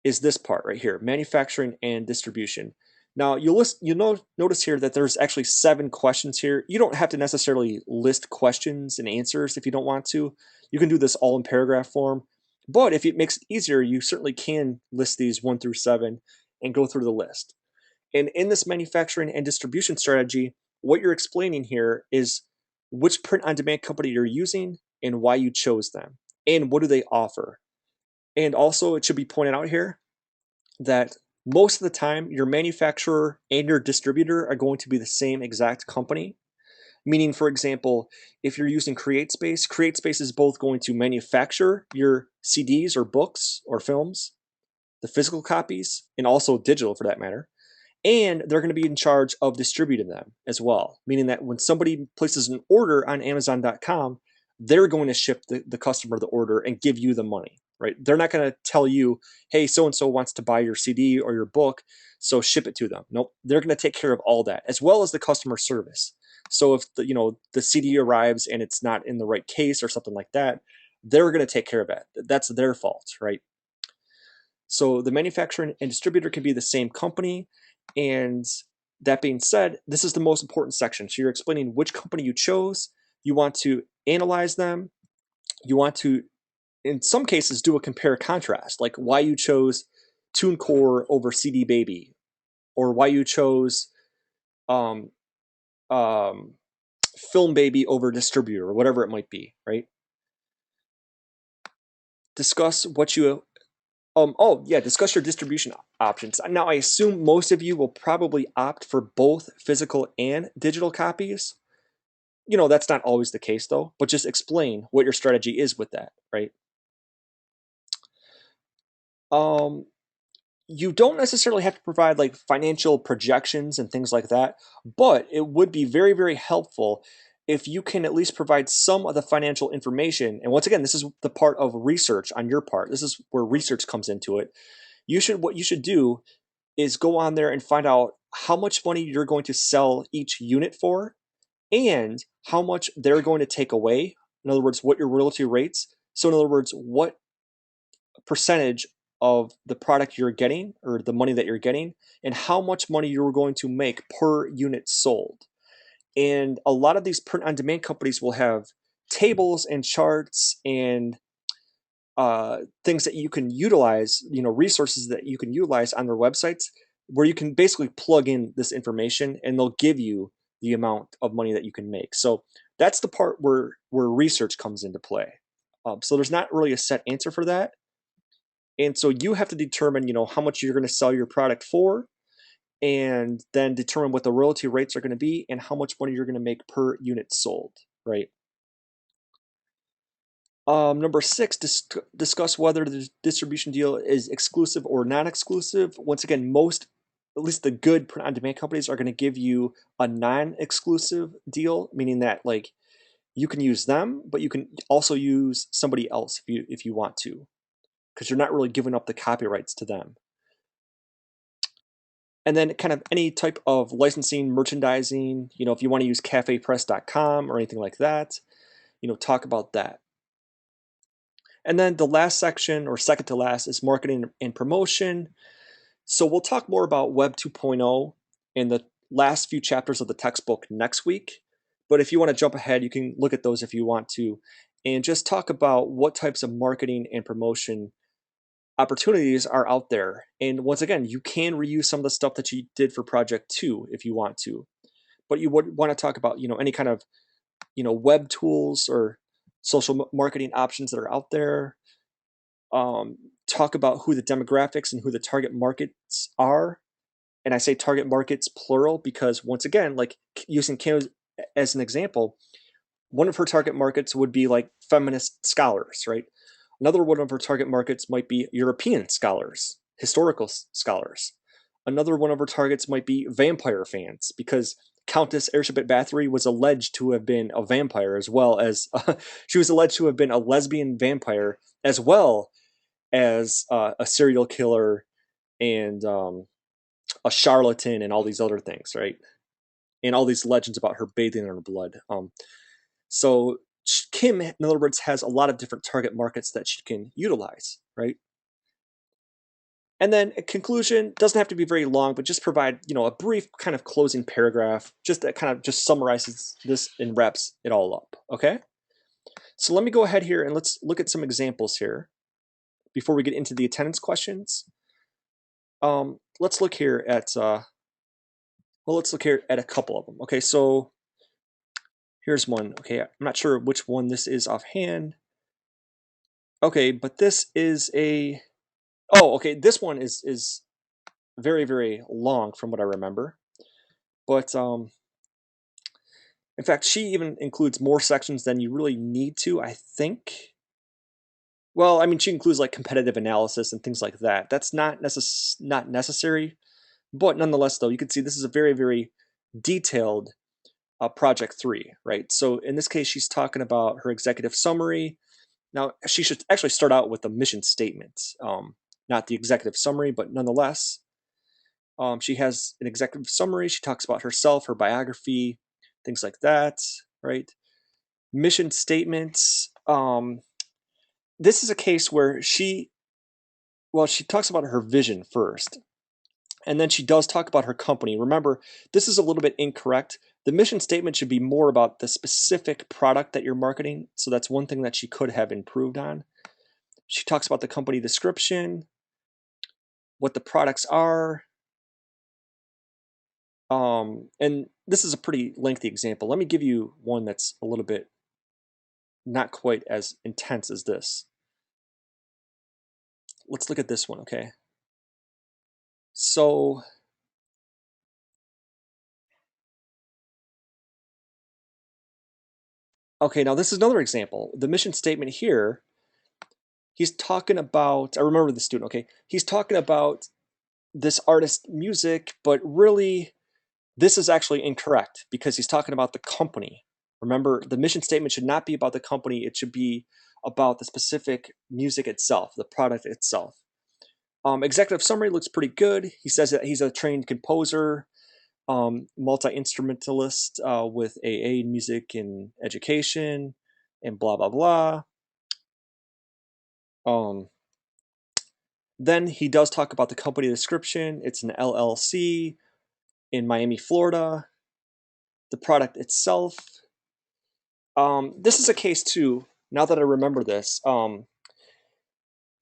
is this part right here, manufacturing and distribution. Now, notice here that there's actually 7 questions here. You don't have to necessarily list questions and answers if you don't want to. You can do this all in paragraph form. But if it makes it easier, you certainly can list these 1 through 7 and go through the list. And in this manufacturing and distribution strategy, what you're explaining here is which print-on-demand company you're using and why you chose them, and what do they offer. And also, it should be pointed out here that most of the time, your manufacturer and your distributor are going to be the same exact company. Meaning, for example, if you're using CreateSpace, CreateSpace is both going to manufacture your CDs or books or films, the physical copies, and also digital for that matter. And they're going to be in charge of distributing them as well. Meaning that when somebody places an order on Amazon.com, they're going to ship the customer the order and give you the money, right? They're not going to tell you, hey, so-and-so wants to buy your CD or your book, so ship it to them. Nope, they're going to take care of all that, as well as the customer service. So if the CD arrives and it's not in the right case or something like that, they're going to take care of it. That's their fault, right? So the manufacturer and distributor can be the same company. And that being said, this is the most important section. So you're explaining which company you chose. You want to analyze them. You want to, in some cases, do a compare contrast, like why you chose TuneCore over CD Baby, or why you chose um, Film Baby over Distributor, or whatever it might be, right? Discuss what you discuss your distribution options. Now, I assume most of you will probably opt for both physical and digital copies. That's not always the case though, but just explain what your strategy is with that, right? You don't necessarily have to provide like financial projections and things like that, but it would be very, very helpful if you can at least provide some of the financial information. And once again, this is the part of research on your part. This is where research comes into it. What you should do is go on there and find out how much money you're going to sell each unit for and how much they're going to take away. In other words, what your royalty rates. So in other words, what percentage of the product you're getting or the money that you're getting and how much money you're going to make per unit sold. And a lot of these print on demand companies will have tables and charts and things that you can utilize, resources that you can utilize on their websites where you can basically plug in this information and they'll give you the amount of money that you can make. So that's the part where research comes into play. So there's not really a set answer for that. And so you have to determine, how much you're going to sell your product for and then determine what the royalty rates are going to be and how much money you're going to make per unit sold, right? Number six, discuss whether the distribution deal is exclusive or non-exclusive. Once again, most, at least the good print-on-demand companies, are going to give you a non-exclusive deal, meaning that like you can use them, but you can also use somebody else if you want to, because you're not really giving up the copyrights to them. And then kind of any type of licensing, merchandising, if you want to use cafepress.com or anything like that, talk about that. And then the last section, or second to last, is marketing and promotion. So we'll talk more about Web 2.0 in the last few chapters of the textbook next week. But if you want to jump ahead, you can look at those if you want to, and just talk about what types of marketing and promotion opportunities are out there. And once again, you can reuse some of the stuff that you did for Project 2 if you want to. But you would want to talk about, any kind of, web tools or social marketing options that are out there. Talk about who the demographics and who the target markets are. And I say target markets plural because, once again, like using Kim as an example, one of her target markets would be like feminist scholars, right? Another one of her target markets might be European scholars, historical scholars. Another one of her targets might be vampire fans, because Countess Airship Bathory was alleged to have been a vampire, as well as she was alleged to have been a lesbian vampire, as well as a serial killer and a charlatan and all these other things, right? And all these legends about her bathing in her blood. So Kim, in other words, has a lot of different target markets that she can utilize, right? And then a conclusion doesn't have to be very long, but just provide, a brief kind of closing paragraph, just that kind of just summarizes this and wraps it all up, okay? So let me go ahead here and let's look at some examples here before we get into the attendance questions. Let's look here at, let's look here at a couple of them. Okay, so here's one. Okay, I'm not sure which one this is offhand. Okay, but this is a, okay, this one is very, very long from what I remember. But in fact, she even includes more sections than you really need to, I think. Well, I mean, she includes like competitive analysis and things like that. That's not necessary, but nonetheless, though, you can see this is a very, very detailed project 3, right? So in this case, she's talking about her executive summary. Now, she should actually start out with the mission statement, not the executive summary, but nonetheless, she has an executive summary. She talks about herself, her biography, things like that, right? Mission statements. This is a case where she talks about her vision first, and then she does talk about her company. Remember, this is a little bit incorrect. The mission statement should be more about the specific product that you're marketing. So that's one thing that she could have improved on. She talks about the company description, what the products are. And this is a pretty lengthy example. Let me give you one that's a little bit not quite as intense as this. Let's look at this one, okay? So, okay, now this is another example. The mission statement here, he's talking about, I remember the student, okay? He's talking about this artist's music, but really, this is actually incorrect because he's talking about the company. Remember, the mission statement should not be about the company. It should be about the specific music itself, the product itself. Executive summary looks pretty good. He says that he's a trained composer, multi-instrumentalist with AA music and education, and blah, blah, blah. Then he does talk about the company description. It's an LLC in Miami, Florida. The product itself. This is a case too, now that I remember this.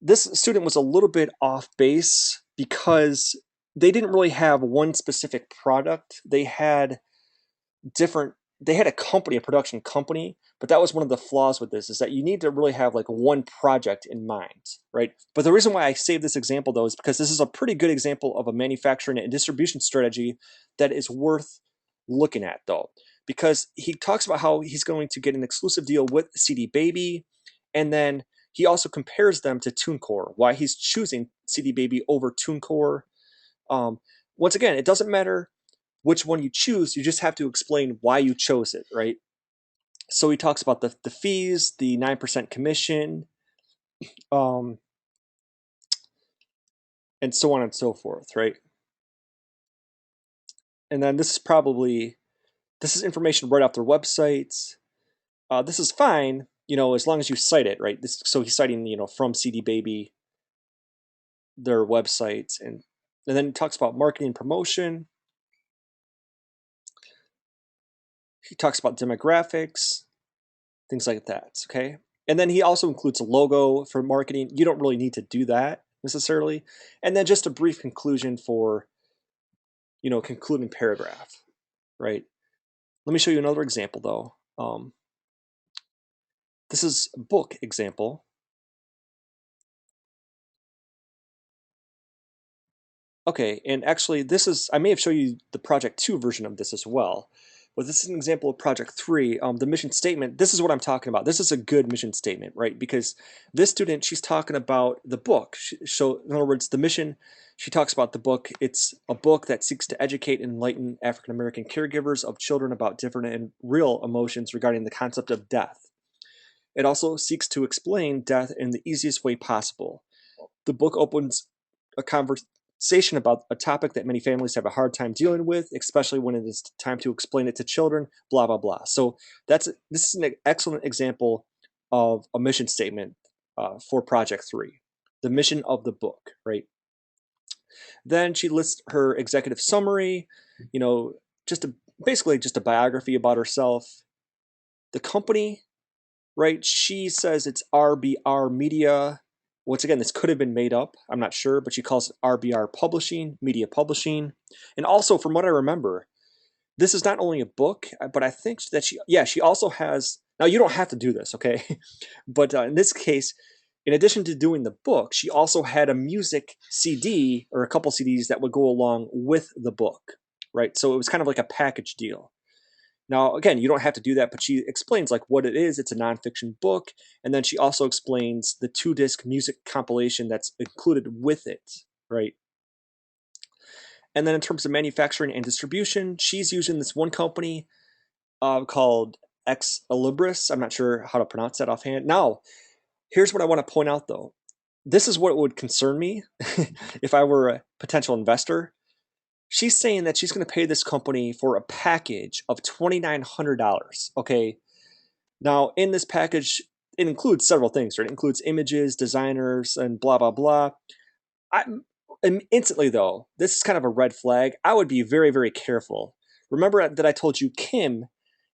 This student was a little bit off base because they didn't really have one specific product. They had different they had a company, a production company, but that was one of the flaws with this, is that you need to really have like one project in mind, right? But the reason why I saved this example though is because this is a pretty good example of a manufacturing and distribution strategy that is worth looking at though, because he talks about how he's going to get an exclusive deal with CD Baby, and then he also compares them to TuneCore, why he's choosing CD Baby over TuneCore. Um, Once again, it doesn't matter which one you choose, you just have to explain why you chose it, right? So he talks about the fees, the 9% commission, um, and so on and so forth, right? And then this is information right off their websites. This is fine, as long as you cite it, right? So he's citing, from CD Baby, their websites, and then he talks about marketing and promotion. He talks about demographics, things like that, okay? And then he also includes a logo for marketing. You don't really need to do that necessarily. And then just a brief conclusion for, concluding paragraph, right? Let me show you another example though. This is a book example. Okay, and actually I may have shown you the project 2 version of this as well. But this is an example of project 3. The mission statement, this is what I'm talking about. This is a good mission statement, right? Because this student, she's talking about the book. So in other words, the mission, she talks about the book. It's a book that seeks to educate and enlighten African American caregivers of children about different and real emotions regarding the concept of death. It also seeks to explain death in the easiest way possible. The book opens a conversation about a topic that many families have a hard time dealing with, especially when it is time to explain it to children, blah, blah, blah. So this is an excellent example of a mission statement for Project 3, the mission of the book, right? Then she lists her executive summary, you know, basically just a biography about herself. The company, right? She says it's RBR Media. Once again, this could have been made up. I'm not sure, but she calls it RBR Publishing, Media Publishing. And also, from what I remember, this is not only a book, but I think that she also has. Now, you don't have to do this, okay? But in this case, in addition to doing the book, she also had a music CD or a couple CDs that would go along with the book, right? So it was kind of like a package deal. Now, again, you don't have to do that, but she explains like what it is. It's a nonfiction book, and then she also explains the 2-disc music compilation that's included with it, right? And then in terms of manufacturing and distribution, she's using this one company called Ex Libris. I'm not sure how to pronounce that offhand. Now, here's what I want to point out though. This is what would concern me if I were a potential investor. She's saying that she's going to pay this company for a package of $2,900. Okay. Now, in this package, it includes several things, right? It includes images, designers, and blah, blah, blah. Instantly, though, this is kind of a red flag. I would be very, very careful. Remember that I told you Kim,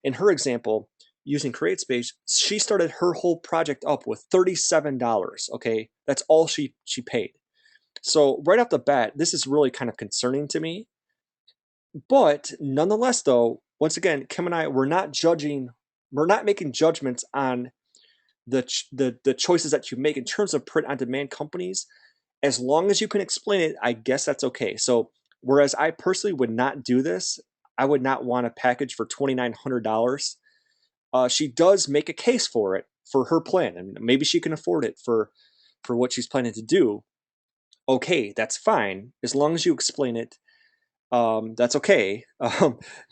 in her example, using CreateSpace, she started her whole project up with $37. Okay, that's all she paid. So right off the bat, this is really kind of concerning to me. But nonetheless, though, once again, Kim and I, we're not making judgments on the choices that you make in terms of print on demand companies. As long as you can explain it, I guess that's okay. So whereas I personally would not do this, I would not want a package for $2,900. She does make a case for it for her plan, and maybe she can afford it for what she's planning to do. Okay, that's fine as long as you explain it. That's okay.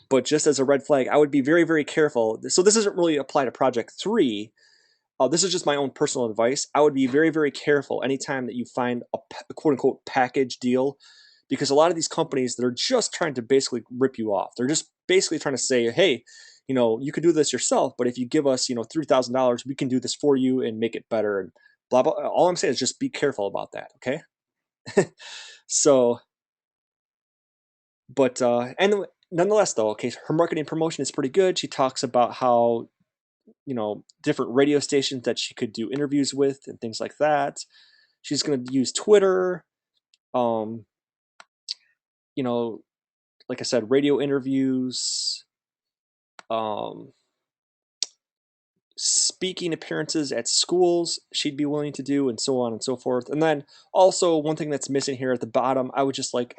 But just as a red flag, I would be very, very careful. So this doesn't really apply to Project 3. This is just my own personal advice. I would be very, very careful anytime that you find a quote unquote package deal, because a lot of these companies, they're just trying to basically rip you off. They're just basically trying to say, hey, you could do this yourself, but if you give us, $3,000, we can do this for you and make it better and blah, blah. All I'm saying is just be careful about that. Okay. So, but, and nonetheless though, okay, her marketing promotion is pretty good. She talks about how different radio stations that she could do interviews with and things like that. She's going to use Twitter, um, you know, like I said, radio interviews, um, speaking appearances at schools she'd be willing to do, and so on and so forth. And then also one thing that's missing here at the bottom, I would just like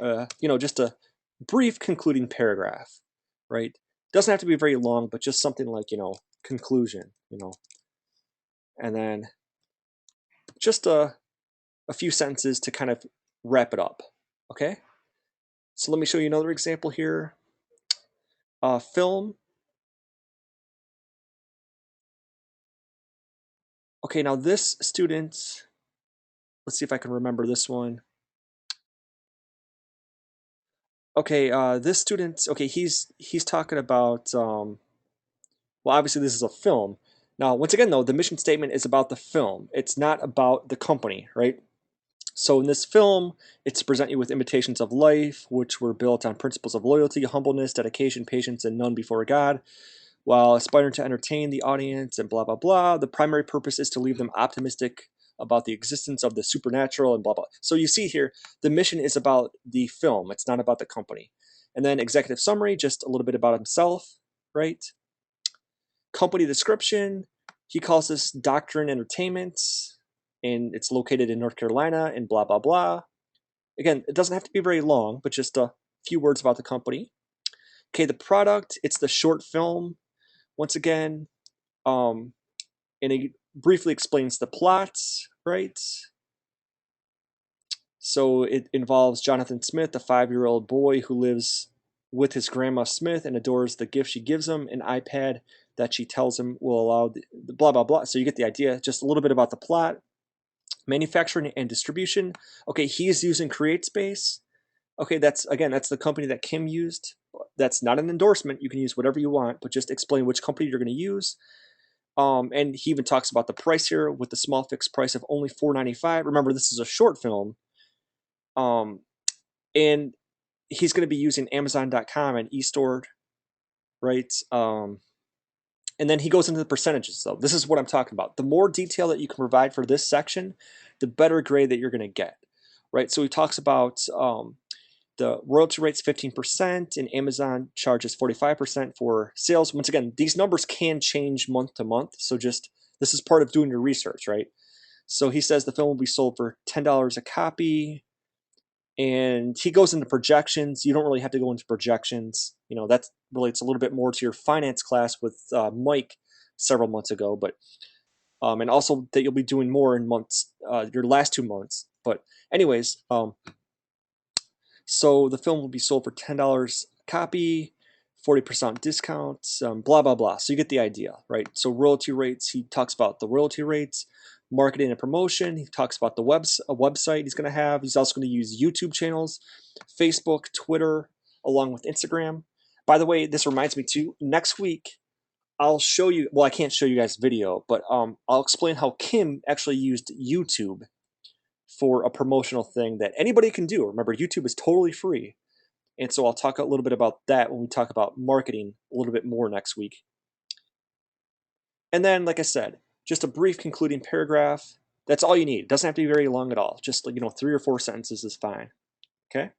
just a brief concluding paragraph, right? Doesn't have to be very long, but just something like, conclusion, and then just a few sentences to kind of wrap it up. Okay, so let me show you another example here. Film. Okay, now this student, let's see if I can remember this one. Okay, this student, okay, he's talking about, well, obviously this is a film. Now, once again, though, the mission statement is about the film. It's not about the company, right? So in this film, it's to present you with imitations of life, which were built on principles of loyalty, humbleness, dedication, patience, and none before God, while aspiring to entertain the audience and blah, blah, blah. The primary purpose is to leave them optimistic about the existence of the supernatural and blah, blah. So you see here, the mission is about the film. It's not about the company. And then executive summary, just a little bit about himself, right? Company description, he calls this Doctrine Entertainment, and it's located in North Carolina, and blah, blah, blah. Again, it doesn't have to be very long, but just a few words about the company. Okay, the product, it's the short film. Once again, and he briefly explains the plot, right? So it involves Jonathan Smith, a 5-year-old boy who lives with his grandma Smith and adores the gift she gives him, an iPad that she tells him will allow the blah, blah, blah. So you get the idea. Just a little bit about the plot. Manufacturing and distribution. Okay, he's using CreateSpace. Okay, that's the company that Kim used. That's not an endorsement. You can use whatever you want, but just explain which company you're going to use. And he even talks about the price here with the small fixed price of only $4.95. Remember, this is a short film. And he's going to be using Amazon.com and eStore, right? And then he goes into the percentages, though. This is what I'm talking about. The more detail that you can provide for this section, the better grade that you're going to get, right? So he talks about the royalty rate's 15%, and Amazon charges 45% for sales. Once again, these numbers can change month to month, so just this is part of doing your research, right? So he says the film will be sold for $10 a copy, and he goes into projections. You don't really have to go into projections. That relates a little bit more to your finance class with Mike several months ago, but and also that you'll be doing more in months, your last 2 months. But anyways, so the film will be sold for $10 a copy, 40% discount, blah, blah, blah. So you get the idea, right? So royalty rates, he talks about the royalty rates, marketing and promotion. He talks about a website he's going to have. He's also going to use YouTube channels, Facebook, Twitter, along with Instagram. By the way, this reminds me too, next week, I'll show you, well, I can't show you guys video, but I'll explain how Kim actually used YouTube for a promotional thing that anybody can do. Remember, YouTube is totally free. And so I'll talk a little bit about that when we talk about marketing a little bit more next week. And then, like I said, just a brief concluding paragraph. That's all you need. It doesn't have to be very long at all. Just 3 or 4 sentences is fine. Okay?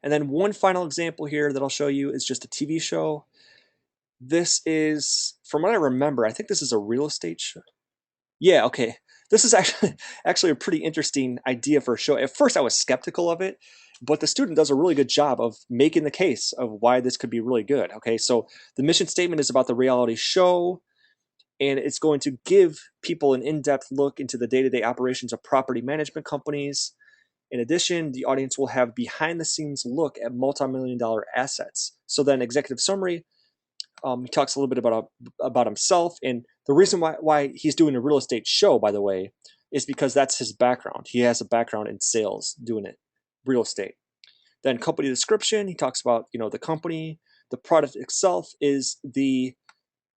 And then one final example here that I'll show you is just a TV show. This is, from what I remember, I think this is a real estate show. Yeah, okay. This is actually a pretty interesting idea for a show. At first, I was skeptical of it, but the student does a really good job of making the case of why this could be really good. Okay, so the mission statement is about the reality show, and it's going to give people an in-depth look into the day-to-day operations of property management companies. In addition, the audience will have behind-the-scenes look at multi-million-dollar assets. So then, executive summary. He talks a little bit about himself, and the reason why he's doing a real estate show, by the way, is because that's his background. He has a background in sales, doing it, real estate. Then company description. He talks about the company. The product itself is the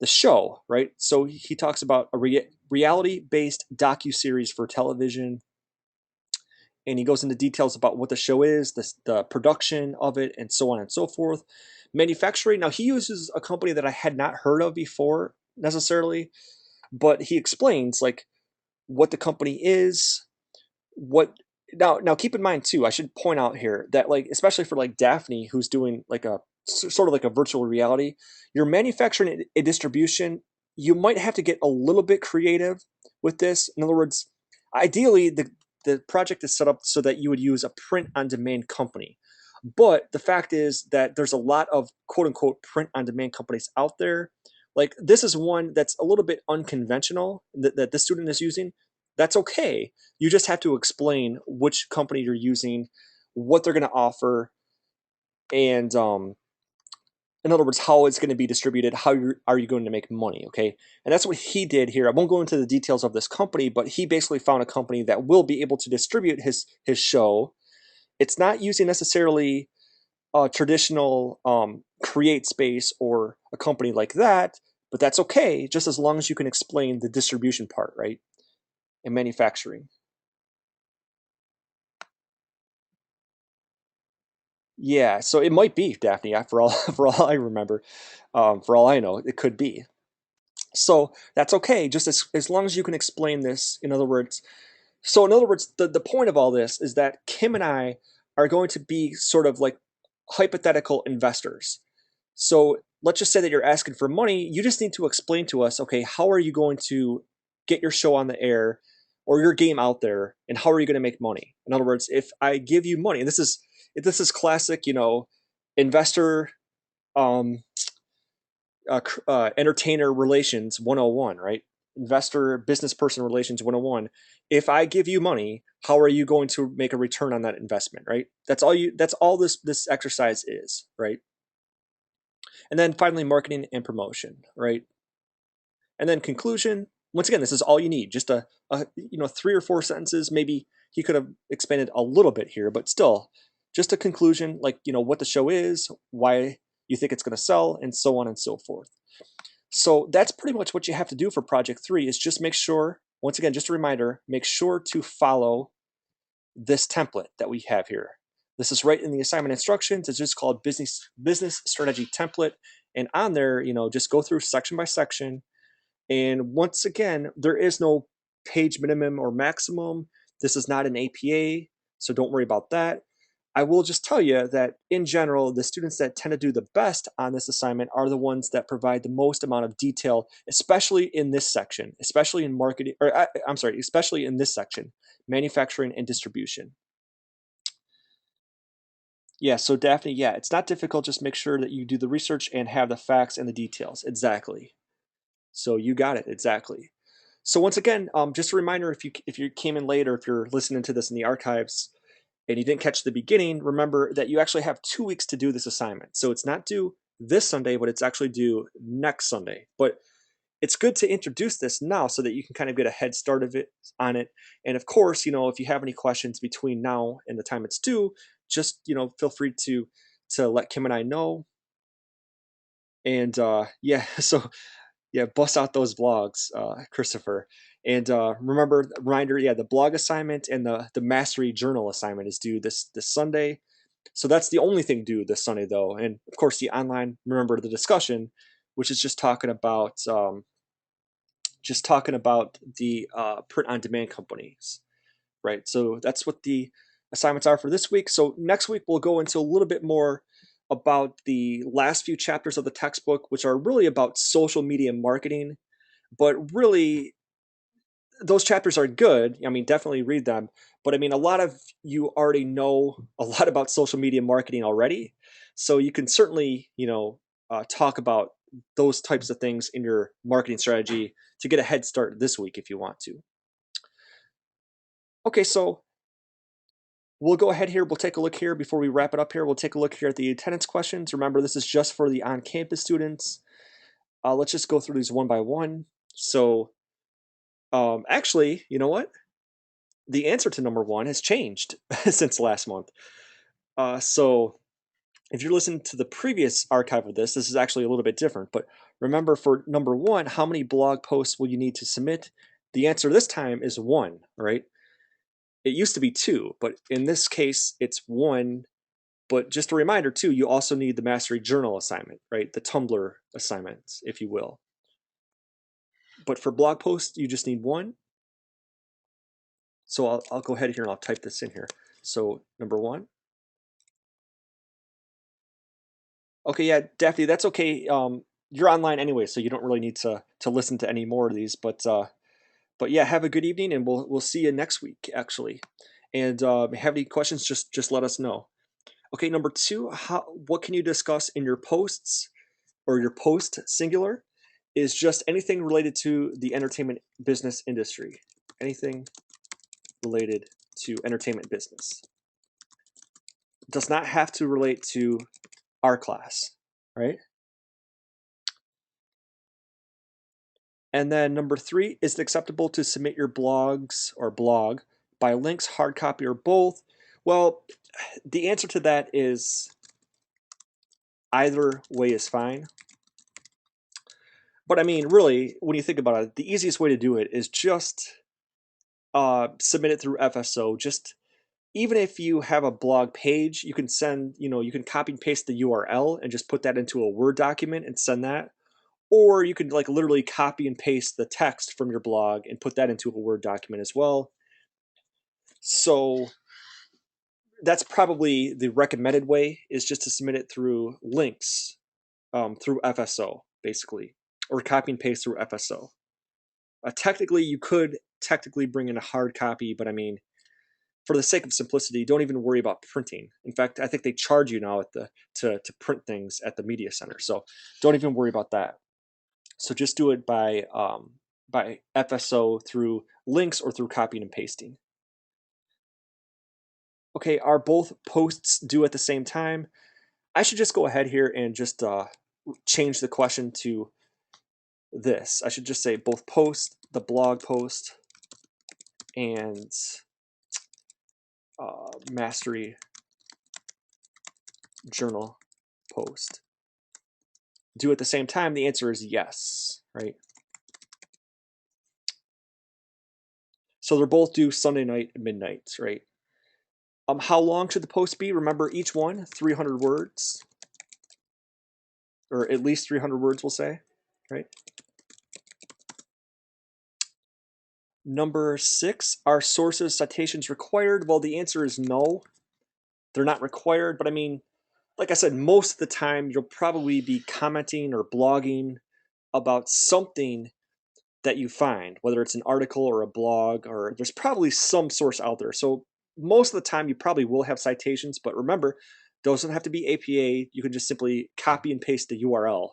show, right? So he talks about a reality-based docu-series for television, and he goes into details about what the show is, the production of it, and so on and so forth. Manufacturing. Now, he uses a company that I had not heard of before necessarily, but he explains what the company is, what now keep in mind too, I should point out here that especially for Daphne, who's doing a sort of like a virtual reality. Your manufacturing and distribution, you might have to get a little bit creative with this. In other words, ideally, the project is set up so that you would use a print on demand company. But the fact is that there's a lot of quote unquote print on demand companies out there. Like this is one that's a little bit unconventional that this student is using. That's okay. You just have to explain which company you're using, what they're going to offer, and in other words, how it's going to be distributed, are you going to make money, okay? And that's what he did here. I won't go into the details of this company, but he basically found a company that will be able to distribute his show. It's not using necessarily a traditional create space or a company like that, but that's okay, just as long as you can explain the distribution part, right? And manufacturing. Yeah, so it might be Daphne, for all for all I remember, for all I know, it could be. So that's okay, just as long as you can explain this. In other words, the point of all this is that Kim and I are going to be sort of like hypothetical investors. So let's just say that you're asking for money. You just need to explain to us, okay, how are you going to get your show on the air or your game out there, and how are you going to make money? In other words, if I give you money, and this is classic, investor um, entertainer relations 101, right? Investor business person relations 101. If I give you money, how are you going to make a return on that investment, right? That's all this exercise is, right? And then finally marketing and promotion, right? And then conclusion, once again, this is all you need, just a 3 or 4 sentences. Maybe he could have expanded a little bit here, but still just a conclusion, like what the show is, why you think it's going to sell, and so on and so forth. So that's pretty much what you have to do for project 3, is just make sure, once again, just a reminder, make sure to follow this template that we have here. This is right in the assignment instructions. It's just called business strategy template. And on there, just go through section by section. And once again, there is no page minimum or maximum. This is not an APA, so don't worry about that. I will just tell you that in general, the students that tend to do the best on this assignment are the ones that provide the most amount of detail, especially in this section, especially in marketing, or I'm sorry, especially in this section, manufacturing and distribution. Yeah, so Daphne, yeah, it's not difficult. Just make sure that you do the research and have the facts and the details. Exactly. So you got it, exactly. So once again, just a reminder, if you came in late or if you're listening to this in the archives, and you didn't catch the beginning, remember that you actually have 2 weeks to do this assignment. So it's not due this Sunday, but it's actually due next Sunday. But it's good to introduce this now so that you can kind of get a head start on it. And of course, if you have any questions between now and the time it's due, just feel free to let Kim and I know. And yeah, so yeah, bust out those blogs, Christopher. And reminder, yeah, the blog assignment and the mastery journal assignment is due this Sunday. So that's the only thing due this Sunday, though. And of course, the online, remember the discussion, which is just talking about the print on demand companies, right? So that's what the assignments are for this week. So next week we'll go into a little bit more about the last few chapters of the textbook, which are really about social media marketing. But really, those chapters are good. I mean, definitely read them. But I mean, a lot of you already know a lot about social media marketing already. So you can certainly, talk about those types of things in your marketing strategy to get a head start this week if you want to. Okay, so we'll go ahead here. We'll take a look here before we wrap it up here. We'll take a look here at the attendance questions. Remember, this is just for the on-campus students. Let's just go through these one by one. So actually, you know what? The answer to number 1 has changed since last month. So if you're listening to the previous archive of this is actually a little bit different. But remember, for number 1, how many blog posts will you need to submit? The answer this time is 1, right? It used to be 2, but in this case, it's 1. But just a reminder, too, you also need the Mastery Journal assignment, right? The Tumblr assignments, if you will. But for blog posts, you just need 1. So I'll go ahead here and I'll type this in here. So number 1. Okay, yeah, Daphne, that's okay. You're online anyway, so you don't really need to listen to any more of these. But yeah, have a good evening, and we'll see you next week actually. And have any questions? Just let us know. Okay, number two, what can you discuss in your posts or your post singular is just anything related to the entertainment business industry. Anything related to entertainment business. Does not have to relate to our class, right? And then number three, is it acceptable to submit your blogs or blog by links, hard copy, or both? Well, the answer to that is either way is fine. But I mean, really, when you think about it, the easiest way to do it is just submit it through FSO. Just even if you have a blog page, you can send, you can copy and paste the URL and just put that into a Word document and send that. Or you could like literally copy and paste the text from your blog and put that into a Word document as well. So that's probably the recommended way, is just to submit it through links, through FSO, basically, or copy and paste through FSO. Technically, you could technically bring in a hard copy, but I mean, for the sake of simplicity, don't even worry about printing. In fact, I think they charge you now to print things at the media center, so don't even worry about that. So just do it by FSO through links or through copying and pasting. Okay, are both posts due at the same time? I should just go ahead here and just change the question to this. I should just say both post, the blog post, and mastery journal post due at the same time. The answer is yes, right? So they're both due Sunday night at midnight, right? How long should the post be? Remember, each one 300 words, or at least 300 words, we'll say, right? Number 6, are sources citations required? Well, the answer is no. They're not required, but I mean, like I said, most of the time you'll probably be commenting or blogging about something that you find, whether it's an article or a blog, or there's probably some source out there. So most of the time you probably will have citations, but remember, those don't have to be APA. You can just simply copy and paste the URL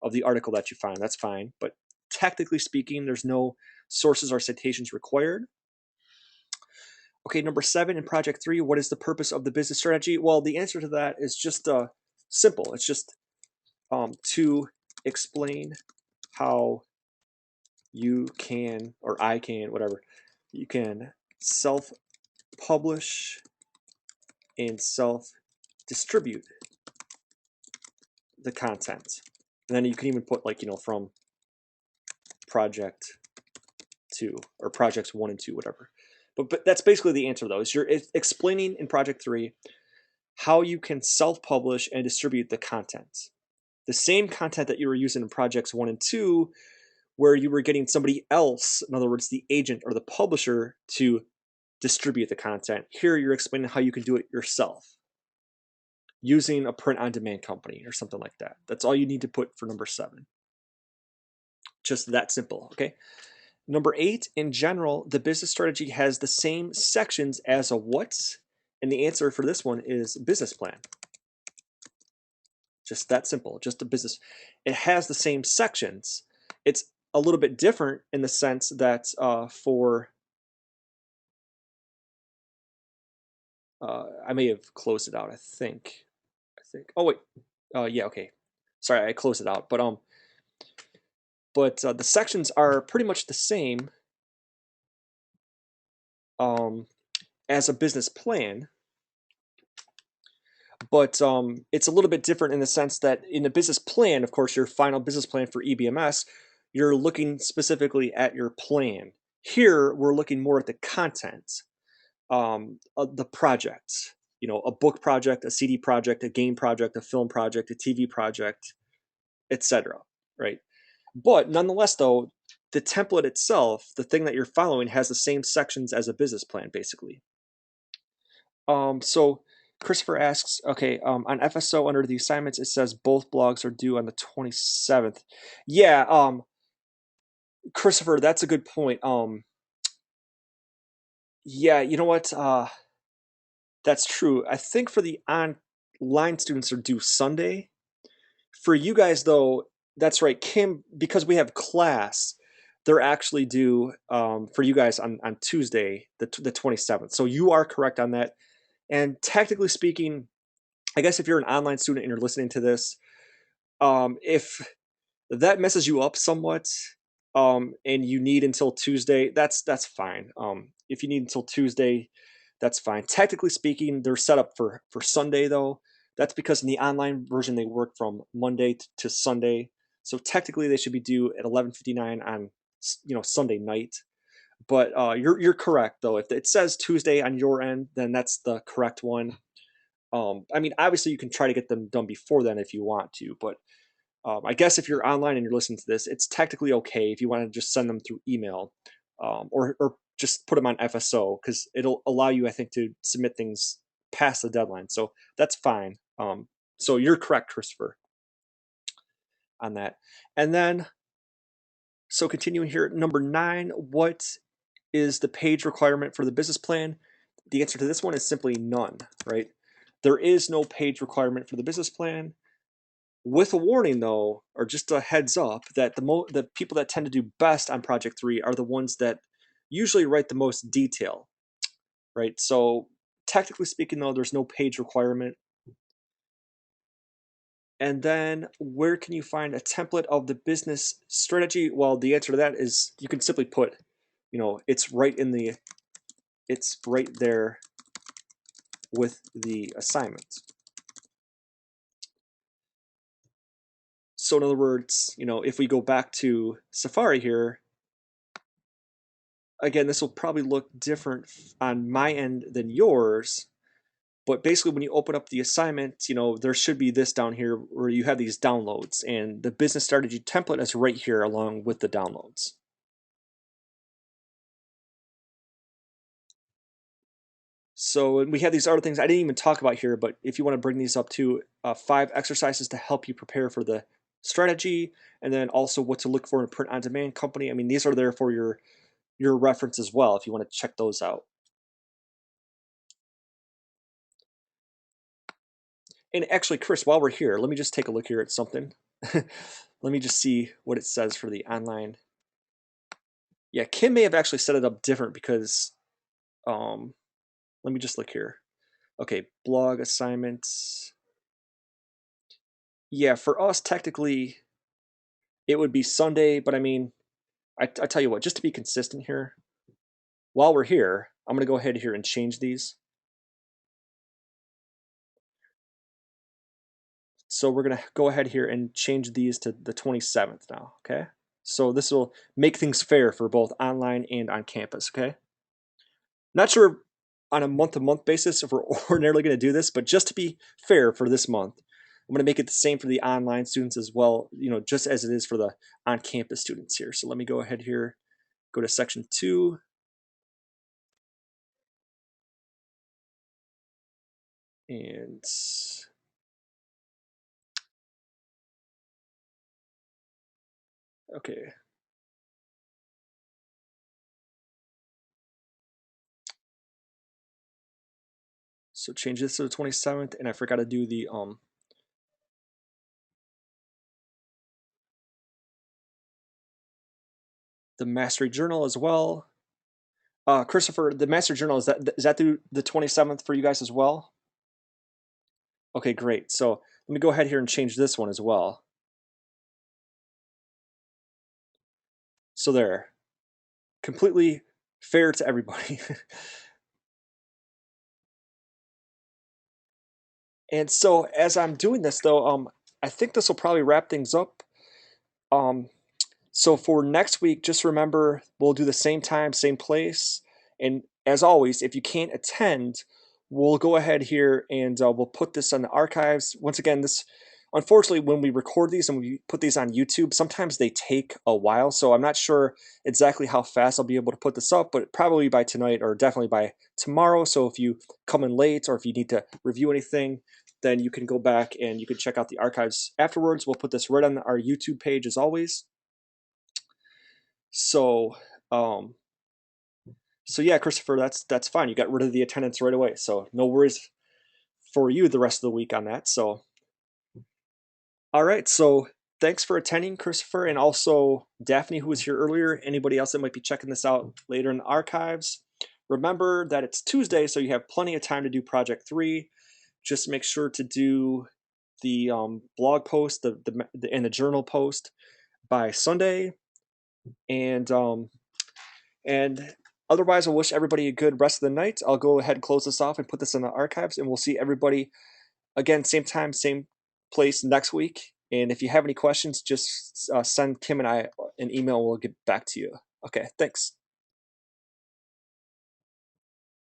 of the article that you find. That's fine. But technically speaking, there's no sources or citations required. Okay, number 7 in project 3, what is the purpose of the business strategy? Well, the answer to that is just simple. It's just to explain how you can, or I can, whatever, you can self-publish and self-distribute the content. And then you can even put like, from project 2 or projects 1 and 2, whatever. But that's basically the answer though, is you're explaining in project 3 how you can self-publish and distribute the content. The same content that you were using in projects 1 and 2, where you were getting somebody else, in other words, the agent or the publisher, to distribute the content. Here you're explaining how you can do it yourself using a print-on-demand company or something like that. That's all you need to put for number 7. Just that simple, okay? Number 8, in general, the business strategy has the same sections as a what? And the answer for this one is business plan. Just that simple, just a business. It has the same sections. It's a little bit different in the sense that I may have closed it out, I think. Oh wait, yeah, okay. Sorry, I closed it out, but the sections are pretty much the same as a business plan, but it's a little bit different in the sense that in a business plan, of course, your final business plan for EBMS, you're looking specifically at your plan. Here, we're looking more at the content, the project. A book project, a CD project, a game project, a film project, a TV project, etc. Right? But nonetheless, though, the template itself, the thing that you're following, has the same sections as a business plan, basically. So Christopher asks, okay, on FSO under the assignments, it says both blogs are due on the 27th. Yeah, Christopher, that's a good point. Yeah, you know what? That's true. I think for the online students are due Sunday. For you guys, though, that's right, Kim, because we have class, they're actually due for you guys on Tuesday, the 27th. So you are correct on that. And technically speaking, I guess if you're an online student and you're listening to this, if that messes you up somewhat, and you need until Tuesday, that's fine. If you need until Tuesday, that's fine. Technically speaking, they're set up for Sunday though. That's because in the online version they work from Monday to Sunday. So technically they should be due at 11:59 on Sunday night. But you're correct though. If it says Tuesday on your end, then that's the correct one. I mean, obviously you can try to get them done before then if you want to, but I guess if you're online and you're listening to this, it's technically okay if you want to just send them through email, or just put them on FSO because it'll allow you, I think, to submit things past the deadline. So that's fine. So you're correct, Christopher, on that. And then, so continuing here, number 9, what is the page requirement for the business plan? The answer to this one is simply none, right? There is no page requirement for the business plan. With a warning, though, or just a heads up, that the people that tend to do best on Project 3 are the ones that usually write the most detail, right? So technically speaking, though, there's no page requirement. And then where can you find a template of the business strategy? Well, the answer to that is you can simply put, it's right there with the assignment. So in other words, if we go back to Safari here, again, this will probably look different on my end than yours, but basically when you open up the assignment, there should be this down here where you have these downloads, and the business strategy template is right here along with the downloads. So we have these other things I didn't even talk about here, but if you want to bring these up to 5 exercises to help you prepare for the strategy, and then also what to look for in a print-on-demand company. I mean, these are there for your reference as well if you want to check those out. And actually, Chris, while we're here, let me just take a look here at something. Let me just see what it says for the online. Yeah, Kim may have actually set it up different because, let me just look here. Okay, blog assignments. Yeah, for us, technically, it would be Sunday, but I mean, I tell you what, just to be consistent here, while we're here, I'm going to go ahead here and change these. So we're going to go ahead here and change these to the 27th now, okay? So this will make things fair for both online and on campus, okay? Not sure on a month-to-month basis if we're ordinarily going to do this, but just to be fair for this month, I'm going to make it the same for the online students as well, just as it is for the on-campus students here. So let me go ahead here, go to section 2. And okay. So change this to the 27th, and I forgot to do the mastery journal as well. Christopher, the mastery journal, is that through the 27th for you guys as well? Okay, great. So let me go ahead here and change this one as well. So there, completely fair to everybody. And so as I'm doing this though, I think this will probably wrap things up. So for next week, just remember we'll do the same time, same place. And as always, if you can't attend, we'll go ahead here and we'll put this on the archives. Once again, this unfortunately, when we record these and we put these on YouTube, sometimes they take a while. So I'm not sure exactly how fast I'll be able to put this up, but probably by tonight or definitely by tomorrow. So if you come in late or if you need to review anything, then you can go back and you can check out the archives afterwards. We'll put this right on our YouTube page as always. So, um, so yeah, Christopher, that's fine. You got rid of the attendance right away. So no worries for you the rest of the week on that. So, all right. So thanks for attending, Christopher, and also Daphne, who was here earlier. Anybody else that might be checking this out later in the archives. Remember that it's Tuesday, so you have plenty of time to do Project 3. Just make sure to do the blog post, and the journal post by Sunday, and otherwise, I wish everybody a good rest of the night. I'll go ahead and close this off and put this in the archives, and we'll see everybody again, same time, same place next week. And if you have any questions, just send Kim and I an email. And we'll get back to you. Okay, thanks.